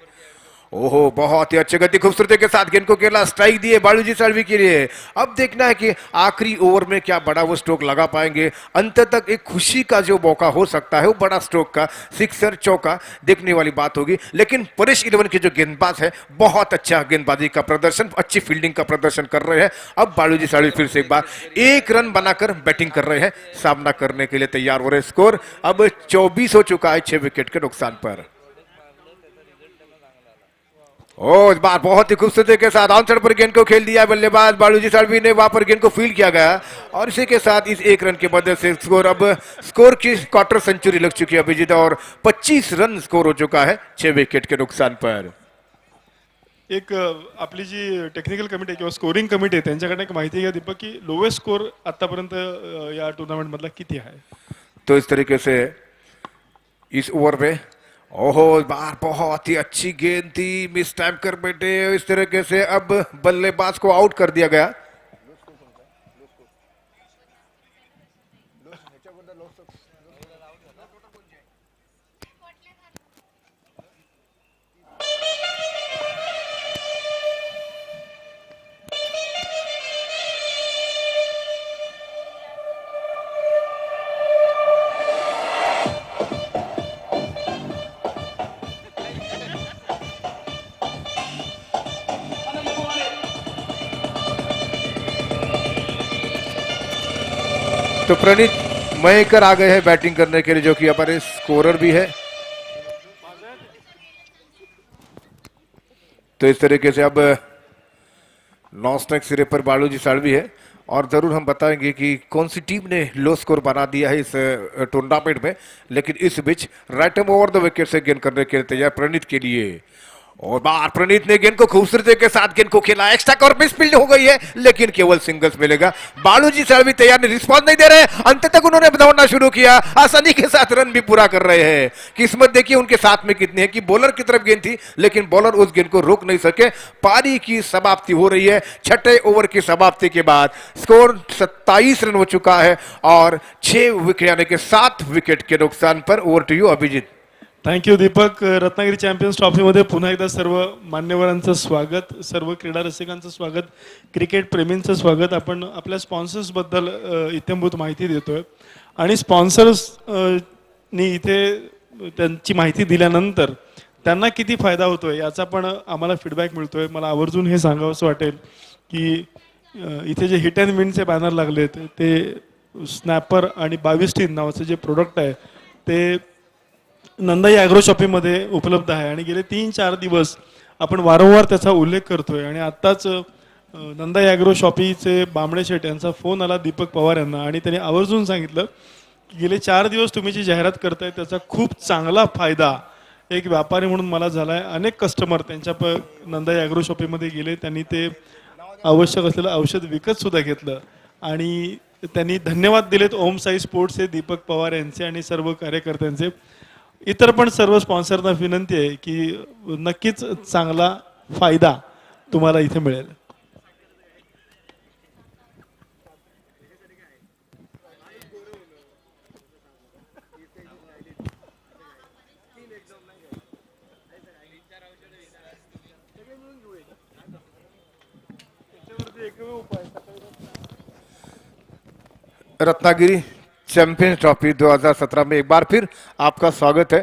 ओहो, बहुत ही अच्छी गति खूबसूरती के साथ गेंद को खेला, स्ट्राइक दिए बालूजी साळवी के लिए। अब देखना है कि आखिरी ओवर में क्या बड़ा वो स्ट्रोक लगा पाएंगे। अंत तक एक खुशी का जो मौका हो सकता है वो बड़ा स्ट्रोक का, सिक्सर चौका देखने वाली बात होगी। लेकिन परेश 11 के जो गेंदबाज है बहुत अच्छा गेंदबाजी का प्रदर्शन, अच्छी फील्डिंग का प्रदर्शन कर रहे हैं। अब बालूजी साळवी फिर से एक बार एक रन बनाकर बैटिंग कर रहे हैं, सामना करने के लिए तैयार हो रहे। स्कोर अब 24 हो चुका है 6 विकेट के नुकसान पर। ओ, इस बार बहुत ही खूबसूरती के साथ आउटसाइड पर गेंद को खेल दिया बल्लेबाज बालूजी साळवी ने, वहां पर गेंद को फील्ड किया गया, और इसी के साथ इस एक रन की मदद से स्कोर की क्वार्टर सेंचुरी लग चुकी है अभिजीत, और 25 रन स्कोर हो चुका है 6 विकेट के नुकसान पर। एक आपली जी टेक्निकल कमिटी किंवा स्कोरिंग कमिटी आहे त्यांच्याकडे एक माहिती घ्या दीपक की लोवेस्ट स्कोर आतापर्यंत या टुर्नामेंट मधला किती आहे. तो इस तरीके से इस ओवर में, ओहो, बार बहुत ही अच्छी गेंद थी, मिस टाइम कर बैठे। इस तरीके से अब बल्लेबाज को आउट कर दिया गया। तो प्रणीत मयेकर आ गए हैं बैटिंग करने के लिए, जो कि हमारे स्कोरर भी है। तो इस तरीके से अब नॉन स्ट्राइक सिरे पर बालूजी साळवी है, और जरूर हम बताएंगे कि कौन सी टीम ने लो स्कोर बना दिया है इस टूर्नामेंट में। लेकिन इस बीच राइट ओवर द विकेट से गेंद करने के लिए तैयार प्रणीत के लिए, और बार प्रणीत ने गेंद को खूबसूरती के साथ गेंद को खेला, एक्स्ट्रा कवर मिस फील्ड हो गई है, लेकिन केवल सिंगल्स मिलेगा। बालूजी साळवी तैयार नहीं, रिस्पॉन्स नहीं दे रहे, अंत तक उन्होंने दौड़ना शुरू किया, आसानी के साथ रन भी पूरा कर रहे हैं। किस्मत देखिए उनके साथ में कितनी है कि बॉलर की तरफ गेंद थी, लेकिन बॉलर उस गेंद को रोक नहीं सके। पारी की समाप्ति हो रही है। छठे ओवर की समाप्ति के बाद स्कोर 27 रन हो चुका है, और 6 विकेट यानी कि 7 विकेट के नुकसान पर। Over to you Abhijit. Thank you Deepak. Ratnagiri champions ट्रॉफीमध्ये पुन्हा एकदा सर्व मान्यवरांचं स्वागत, सर्व क्रीडा रसिकांचं स्वागत, क्रिकेट प्रेमींचं स्वागत. आपण आपल्या स्पॉन्सर्सबद्दल इत्यंभूत माहिती देतोय, आणि स्पॉन्सर्सनी इथे त्यांची माहिती दिल्यानंतर त्यांना किती फायदा होतोय याचा पण आम्हाला फीडबॅक मिळतोय. मला आवर्जून हे सांगावंसं वाटेल की इथे जे हिट अँड विनचे बॅनर लागलेत ते स्नॅपर आणि 22 टीन नावाचं जे प्रोडक्ट आहे ते नंदाई ॲग्रो शॉपीमध्ये उपलब्ध आहे, आणि गेले 3-4 दिवस आपण वारंवार त्याचा उल्लेख करतोय. आणि आत्ताच नंदाई ॲग्रो शॉपीचे बांबडे शेट यांचा फोन आला दीपक पवार यांना, आणि त्यांनी आवर्जून सांगितलं की गेले 4 दिवस तुम्ही जी जाहिरात करताय त्याचा खूप चांगला फायदा एक व्यापारी म्हणून मला झालाय. अनेक कस्टमर त्यांच्या नंदाई ॲग्रो शॉपीमध्ये गेले, त्यांनी ते आवश्यक असलेलं औषध विकत सुद्धा घेतलं आणि त्यांनी धन्यवाद दिलेत ओम साई स्पोर्ट्सचे दीपक पवार यांचे आणि सर्व कार्यकर्त्यांचे. इतर पण सर्व स्पॉन्सरना विनंती आहे की नक्कीच चांगला फायदा तुम्हाला इथे मिळेल. रत्नागिरी चैंपियंस ट्रॉफी 2017 में एक बार फिर आपका स्वागत है।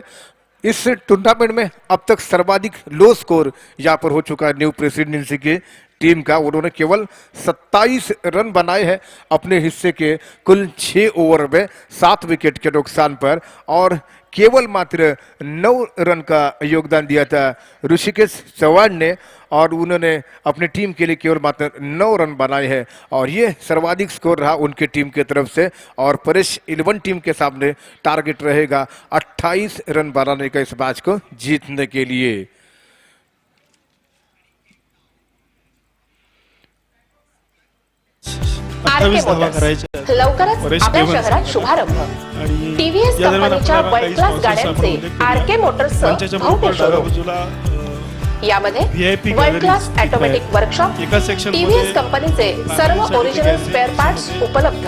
इस टूर्नामेंट में अब तक सर्वाधिक लो स्कोर यहाँ पर हो चुका है न्यू प्रेसिडेंसी की टीम का। उन्होंने केवल 27 रन बनाए हैं अपने हिस्से के कुल 6 ओवर में 7 विकेट के नुकसान पर, और केवल मात्र 9 रन का योगदान दिया था ऋषिकेश चौहान ने, और उन्होंने अपनी टीम के लिए केवल मात्र 9 रन बनाए हैं और ये सर्वाधिक स्कोर रहा उनकी टीम की तरफ से। और परेश 11 टीम के सामने टारगेट रहेगा 28 रन बनाने का इस मैच को जीतने के लिए। धावा करायच्या आहेत. लवकरच परेश आपल्या केवल शहरात शुभारंभ. आणि टीव्हीएस या दरम्यान कंपनीच्या आपल्याला वर्ल्ड काही क्लास sponsors आपण गाड्यांचे उल्लेख केले. आरके मोटर्सचं मंचाच्या भव्य बरोबर डाव्या शोरूम. बाजूला यामध्ये VIP world class galleries automatic आहेत. वर्कशॉप, एका सेक्शन टीव्हीएस कंपनीचे सर्व ओरिजिनल स्पेअर पार्ट्स उपलब्ध.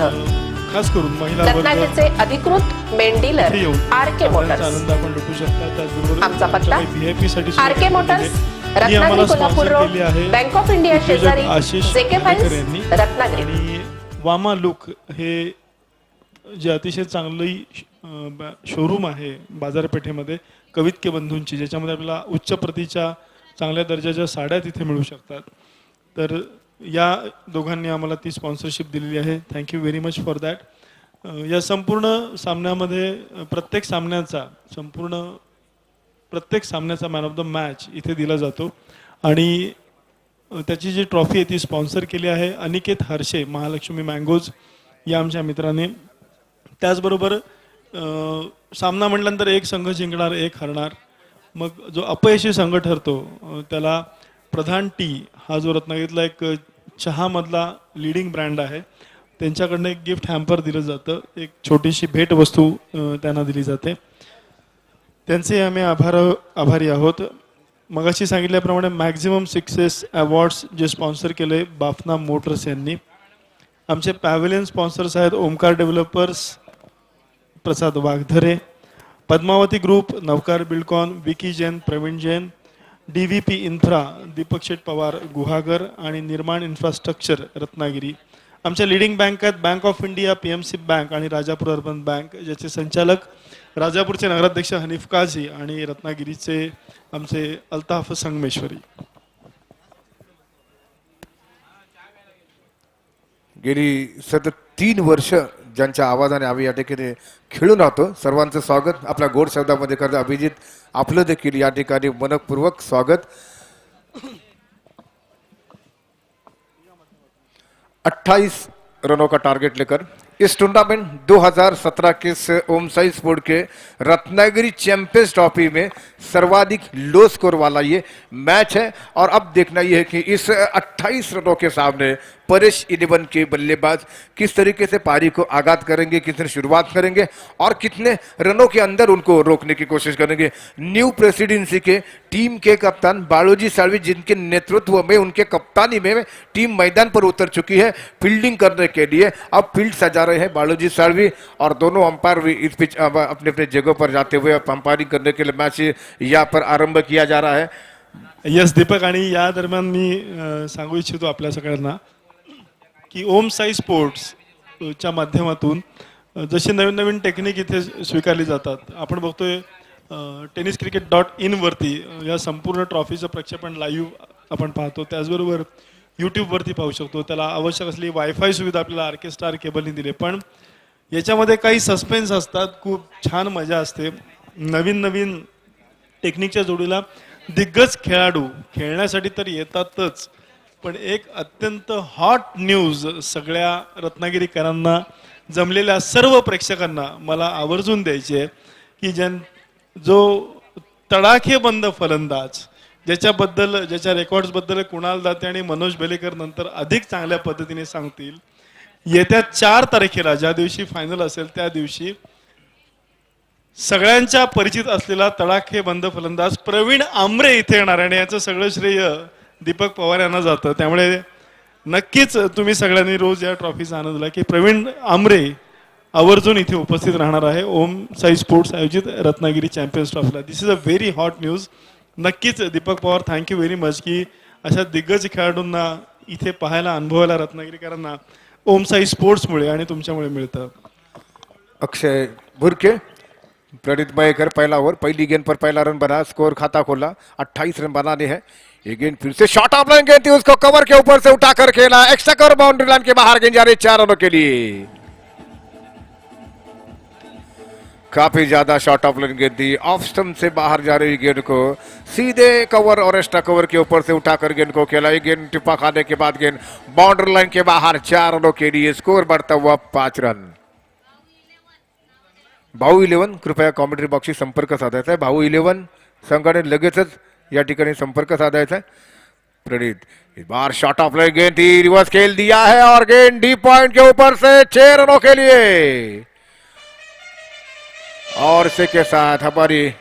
खास करून महिला वर्ग रत्नागिरीचे अधिकृत मेन डीलर इथे येऊन आरके आपल्याचा मोटर्स. आनंद आपण लुटू शकता. त्याचबरोबर आमचा पत्ता VIP साठी सुद्धा आरके मोटर्स, ही रत्नागिरी आम्हाला कोल्हापूर sponsor रोड, केली आहे बँक ऑफ इंडिया उद्योजक शेजारी, आशिष जेके पालेकर फाइल्स, यांनी. रत्नागिरी. आणि वामा लुक हे जे अतिशय चांगली शोरूम आहे बाजारपेठेमध्ये कवितके बंधूंची, ज्याच्यामध्ये आपल्याला उच्च प्रतीच्या चांगल्या दर्जाच्या साड्या तिथे मिळू शकतात. तर या दोघांनी आम्हाला ती स्पॉन्सरशिप दिलेली आहे. Thank you very much for that. या संपूर्ण सामन्यामध्ये प्रत्येक सामन्याचा मॅन ऑफ द मॅच इथे दिला जातो आणि त्याची जी ट्रॉफी आहे ती स्पॉन्सर केली आहे अनिकेत हर्षे, महालक्ष्मी मँगोज या आमच्या मित्राने. त्याचबरोबर सामना म्हटल्यानंतर एक संघ जिंकणार एक हरणार, मग जो अपयशी संघ ठरतो त्याला प्रधान टी हा जो रत्नागिरीतला एक चहामधला लिडिंग ब्रँड आहे त्यांच्याकडनं एक गिफ्ट हॅम्पर दिलं जातं. एक छोटीशी भेटवस्तू त्यांना दिली जाते. त्यांचे आम्ही आभारी आहोत. मगाशी सांगितल्याप्रमाणे मॅक्झिमम सक्सेस अवॉर्ड्स जे स्पॉन्सर केले बाफना मोटर्स यांनी. आमचे पॅव्हिलियन स्पॉन्सर्स आहेत Omkar developers, Prasad Waghdhare, Padmavati group, Navkar Buildcon, Vicky Jain, Pravin Jain, DVP infra, Deepak Sheth Pawar Guhagar आणि निर्माण इन्फ्रास्ट्रक्चर रत्नागिरी. आमच्या लिडिंग बँक आहेत bank of India, PMC bank आणि राजापूर अर्बन बँक, ज्याचे संचालक राजापूरचे नगराध्यक्ष हनीफ काझी आणि रत्नागिरीचे आमचे अल्ताफ संगमेश्वरी. गेली सतत 3 वर्ष ज्यांच्या आवाजाने आम्ही या ठिकाणी खेळून राहतो, सर्वांचं स्वागत आपल्या गोड शब्दामध्ये करतो. अभिजित, आपलं देखील या ठिकाणी मनपूर्वक स्वागत. 28 रनों का टारगेट लेकर इस टूर्नामेंट 2017 के ओम साई स्पोर्ट के रत्नागिरी चैंपियंस ट्रॉफी में सर्वाधिक लो स्कोर वाला ये मैच है। और अब देखना यह है कि इस 28 रनों के सामने परेश 11 के बल्लेबाज किस तरीके से पारी को आगाज करेंगे, कितने शुरुआत करेंगे और कितने रनों के अंदर उनको रोकने की कोशिश करेंगे। न्यू प्रेसिडेंसी के टीम के कप्तान बाळूजी साळवी, जिनके नेतृत्व में, उनके कप्तानी में टीम मैदान पर उतर चुकी है फील्डिंग करने के लिए। अब फील्ड सजा रहे हैं बाळूजी साळवी और दोनों अंपायर भी इस पिच अपने अपने जगह पर जाते हुए अंपायरिंग करने के लिए मैच यहाँ पर आरंभ किया जा रहा है। यस दीपक, आणि या दरम्यान मी सांगू इच्छितो आपल्या सगळ्यांना की ओम साई स्पोर्ट्सच्या माध्यमातून जशी नवीन नवीन टेक्निक इथे स्वीकारली जातात. आपण बघतोय tenniscricket.in वरती या संपूर्ण ट्रॉफीचं प्रक्षेपण लाईव्ह आपण पाहतो. त्याचबरोबर यूट्यूबवरती पाहू शकतो. त्याला आवश्यक असलेली वायफाय सुविधा आपल्याला आरके स्टार केबलने दिली. पण याच्यामध्ये काही सस्पेन्स असतात, खूप छान मजा असते. नवीन नवीन टेक्निकच्या जोडीला दिग्गज खेळाडू खेळण्यासाठी तर येतातच, पण एक अत्यंत हॉट न्यूज सगळ्या रत्नागिरीकरांना, जमलेल्या सर्व प्रेक्षकांना मला आवर्जून द्यायची आहे की जो तडाखेबंद फलंदाज ज्याच्याबद्दल, ज्याच्या रेकॉर्ड्स बद्दल कुणाल दाते आणि मनोज बेलेकर नंतर अधिक चांगल्या पद्धतीने सांगतील. येत्या 4 तारखेला ज्या दिवशी फायनल असेल त्या दिवशी सगळ्यांच्या परिचित असलेला तडाखेबंद फलंदाज प्रवीण आमरे इथे येणार आणि याचं सगळं श्रेय दीपक पवार यांना जातं. त्यामुळे नक्कीच तुम्ही सगळ्यांनी रोज या ट्रॉफीचा आनंद घ्या की प्रवीण आमरे आवर्जून इथे उपस्थित राहणार आहे ओम साई स्पोर्ट्स आयोजित रत्नागिरी चॅम्पियन्स ट्रॉफीला. This is a very hot news. नक्कीच Deepak Pawar, thank you very much की अशा दिग्गज खेळाडूंना इथे पाहायला, अनुभवायला रत्नागिरीकरांना ओम साई स्पोर्ट्समुळे आणि तुमच्यामुळे मिळतं. अक्षय बुरके, प्रणीत मयेकर पहला ओवर, पहली गेंद पर पहला रन बना, स्कोर खाता खोला, 28 रन बनाने हैं. ये गेंद फिर से शॉर्ट ऑफ लाइन गेंद थी, उसको कवर के ऊपर से उठाकर खेला, एक्स्ट्रा कवर बाउंड्री लाइन के बाहर गेंद जा रही 4 रनों के लिए. काफी ज्यादा शॉर्ट ऑफ लाइन गेंद थी, ऑफ स्टंप से बाहर जा रही गेंद को सीधे कवर और एक्स्ट्रा कवर के ऊपर से उठाकर गेंद को खेला. ये गेंद टिप्पा खाने के बाद गेंद बाउंड्री लाइन के बाहर 4 रनों के लिए. स्कोर बढ़ता हुआ 5 रन. भाऊ 11 कृपया कॉमेंट्री बॉक्सशी संपर्क साधायचा आहे. भाऊ 11 संघाने लगेचच या ठिकाणी संपर्क साधायचा आहे. प्रणीत इस बार शॉट ऑफ लाइन गेंद थी, रिवर्स खेल दिया है और गेंद डी पॉइंट के ऊपर से 6 रनों के लिए. और इसी के साथ हमारी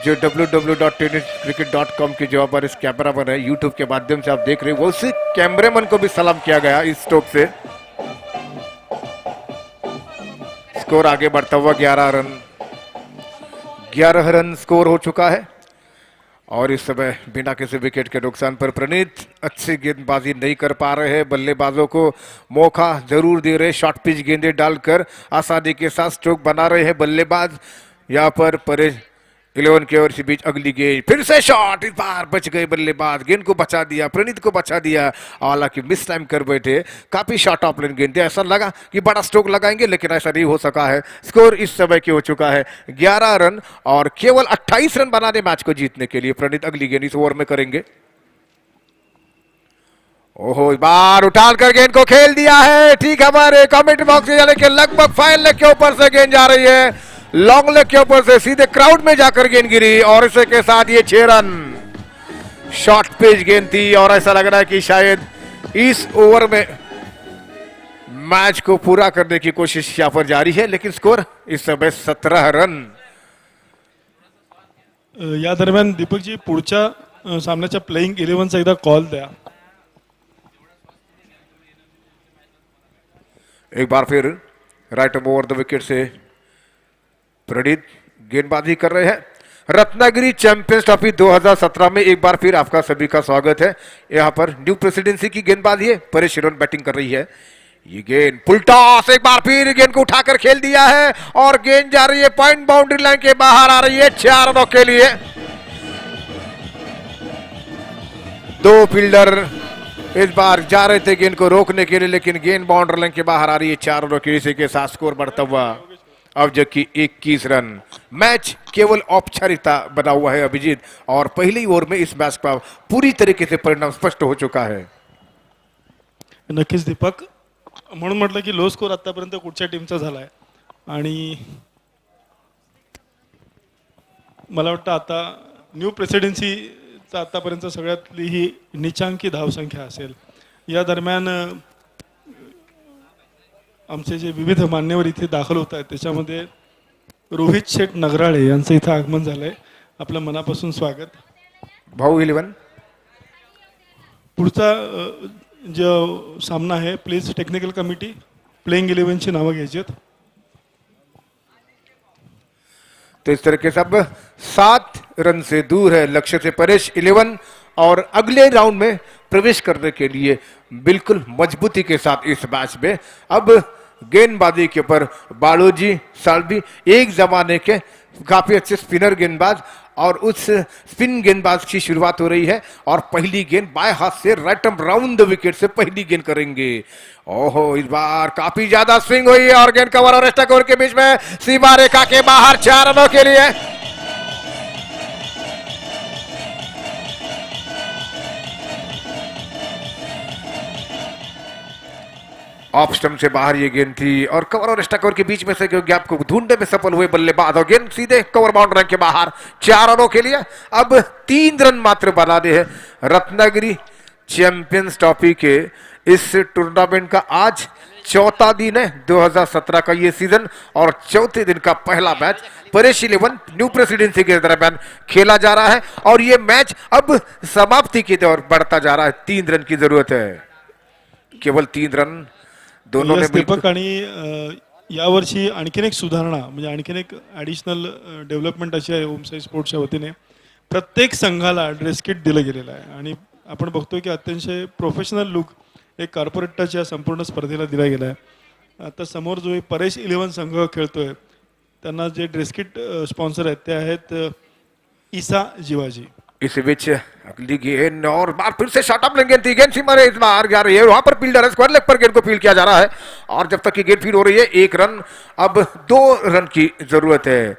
जो www.tenniscricket.com की जो हमारे कैमरा पर है, यूट्यूब के माध्यम से आप देख रहे हो, उसी कैमरेमैन को भी सलाम किया गया इस स्ट्रोक से. स्कोर आगे बढ़ता हुआ 11 रन स्कोर हो चुका है. और इस समय बिना किसी विकेट के नुकसान पर प्रणीत अच्छी गेंदबाजी नहीं कर पा रहे हैं. बल्लेबाजों को मौका जरूर दे रहे, शॉर्ट पिच गेंदें डालकर आसानी के साथ स्ट्रोक बना रहे हैं बल्लेबाज. यहाँ पर परेश 11 के ओर से बीच अगली गेंद, फिर से शॉट, इस बार बच गए बल्लेबाज, गेंद को बचा दिया, प्रणीत को बचा दिया. हालांकि मिस टाइम कर बैठे, काफी शॉर्ट ऑफ लाइन गेंद, ऐसा लगा कि बड़ा स्ट्रोक लगाएंगे लेकिन ऐसा नहीं हो सका है. स्कोर इस समय की हो चुका है 11 रन और केवल 28 रन बनाने मैच को जीतने के लिए प्रणीत अगली गेंद इस ओवर में करेंगे. ओहो, इस बार उठाल कर गेंद को खेल दिया है. ठीक, हमारे कमेंट बॉक्स में यानी कि लगभग फाइल लेग के ऊपर से गेंद जा रही है, लॉन्ग लेग के ऊपर से सीधे क्राउड में जाकर गेंद गिरी और इसी के साथ ये 6 रन. शॉर्ट पिच गेंद थी और ऐसा लग रहा है कि शायद इस ओवर में मैच को पूरा करने की कोशिश यहां पर जारी है, लेकिन स्कोर इस समय 17 रन. या दरम्यान दीपकजी पुढच्या सामन्याच्या प्लेइंग 11चा एकदा कॉल द्या. एक बार फिर राइट ओवर द विकेट से प्रणीत गेंदबाजी कर रहे हैं. रत्नागिरी चैंपियंस ट्रॉफी 2017 में एक बार फिर आपका सभी का स्वागत है. यहाँ पर न्यू प्रेसिडेंसी की गेंदबाजी है, परेश शिरोन बैटिंग कर रही है. ये गेंद फुल टॉस, एक बार फिर गेंद को उठाकर खेल दिया है और गेंद जा रही है पॉइंट बाउंड्री लाइन के बाहर आ रही है 4 रनों के लिए. 2 फील्डर इस बार जा रहे थे गेंद को रोकने के लिए, लेकिन गेंद बाउंड्री लाइन के बाहर आ रही है 4 रनों के लिए. इसी के साथ स्कोर बढ़ता हुआ अब जबकि 21 रन. मैच केवल औपचारिकता बना हुआ है अभिजीत, और पहली ओवर में इस मैच का पूरी तरीके से परिणाम स्पष्ट हो चुका है. नक्कीच दीपक, म्हणून म्हटलं की लो स्कोर आतापर्यंत कुठच्या टीमचा झालाय आणि मला वाटतं आता न्यू प्रेसिडेन्सीचा आतापर्यंत सगळ्यातली ही निचांकी धावसंख्या असेल. या दरम्यान आमचे जे विविध मान्यवर इथे दाखल होत आहेत त्याच्यामध्ये रोहित शेठ नगराळे यांचं इथं आगमन झालंय. आपलं मनापासून स्वागत. भाऊ 11 पुढचा जो सामना आहे, प्लीज टेक्निकल कमिटी प्लेइंग 11ची नावं घ्यायची आहेत. तो इस तरीके से अब 7 रन से दूर है लक्ष्य से परेश 11, और अगले राउंड में प्रवेश करने के लिए बिल्कुल मजबूती के साथ इस मैच में अब गेंदबाजी के ऊपर बालोजी साल्वी, एक जमाने के काफी अच्छे स्पिनर गेंदबाज, और उस स्पिन गेंदबाज की शुरुआत हो रही है. और पहली गेंद बाएं हाथ से right up round the wicket से पहली गेंद करेंगे. ओहो, इस बार काफी ज्यादा स्विंग हुई है और गेंद कवर और एक्स्ट्रा कवर के बीच में सीमा रेखा के बाहर 4 रनों के लिए. ऑफ स्टंप से बाहर ये गेंद थी और कवर और स्टकर के बीच में से गैप को ढूंढने में सफल हुए बल्लेबाज और गेंद सीधे कवर बाउंड्री के बाहर 4 रनों के लिए। अब 3 रन मात्र बनाने हैं रत्नागिरी चैंपियंस ट्रॉफी के। इस टूर्नामेंट का आज चौथा दिन है 2017 का ये सीजन और चौथे दिन का पहला मैच परेश 11 न्यू प्रेसिडेंसी के दरमियान खेला जा रहा है और ये मैच अब समाप्ति की ओर बढ़ता जा रहा है। 3 रन की जरूरत है, केवल 3 रन दोनों ने दीपक आणि यावर्षी आणखीन एक सुधारणा म्हणजे आणखीन एक ॲडिशनल डेव्हलपमेंट अशी आहे ओमसाई स्पोर्ट्सच्या वतीने प्रत्येक संघाला ड्रेस किट दिलं गेलेलं आहे आणि आपण बघतोय की अत्यंत प्रोफेशनल लुक एक कॉर्पोरेट टच या संपूर्ण स्पर्धेला दिला गेला आहे। आता समोर जो परेश 11 संघ खेळतोय त्यांना जे ड्रेस किट स्पॉन्सर आहेत ते आहेत ईसा जिवाजी। इस बीच अगली गेंद और बार फिर से शॉट अप गेंद थी, गेंद सीमा इस बार जा रही है, वहां पर फील्डर है, स्क्वायर लेग पर गेंद को फील्ड किया जा रहा है और जब तक की गेंद फील्ड हो रही है 1 रन, अब 2 रन की जरूरत है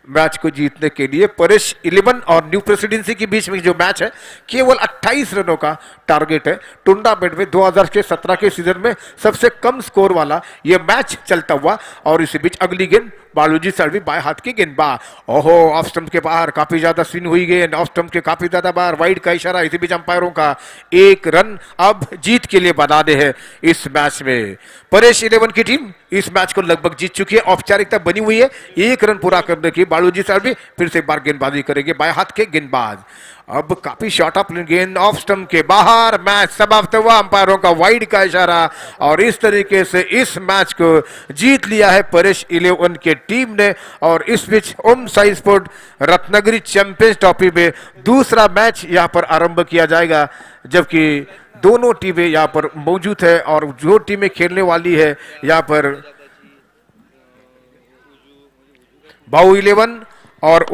मैच को जीतने के लिए। परेश 11 और न्यू प्रेसिडेंसी के बीच में जो मैच है केवल 28 रनों का टारगेट है। टूर्नामेंट में 2017 के सीजन में सबसे कम स्कोर वाला ये मैच चलता हुआ और इसी बीच अगली गेंद बालूजी सर्वी बाएं हाथ की गेंदबाज, ओहो ऑफ स्टंप के बाहर काफी ज्यादा स्विंग हुई गेंद, ऑफ स्टंप के काफी ज्यादा बाहर, वाइड का इशारा। इसी बीच अंपायरों का 1 रन अब जीत के लिए बनाने हैं इस मैच में। परेश 11 की टीम इस मैच को लगभग जीत चुकी है, औपचारिकता बनी हुई है 1 रन पूरा करने की। बालूजी सर्वी फिर से एक बार गेंदबाजी करेंगे बाएं हाथ के गेंदबाज, अब काफी शॉर्ट अप गेंद ऑफ स्टंप के बाहर, मैच समाप्त हुआ, अंपायरों का वाइड का इशारा और इस तरीके से इस मैच को जीत लिया है परेश 11 के टीम ने। और इस बीच Om Sai sport Ratnagiri champions trophy में दूसरा मैच यहां पर आरंभ किया जाएगा, जबकि दोनों टीमें यहां पर मौजूद है और जो टीमें खेलने वाली है यहां पर भाऊ 11 और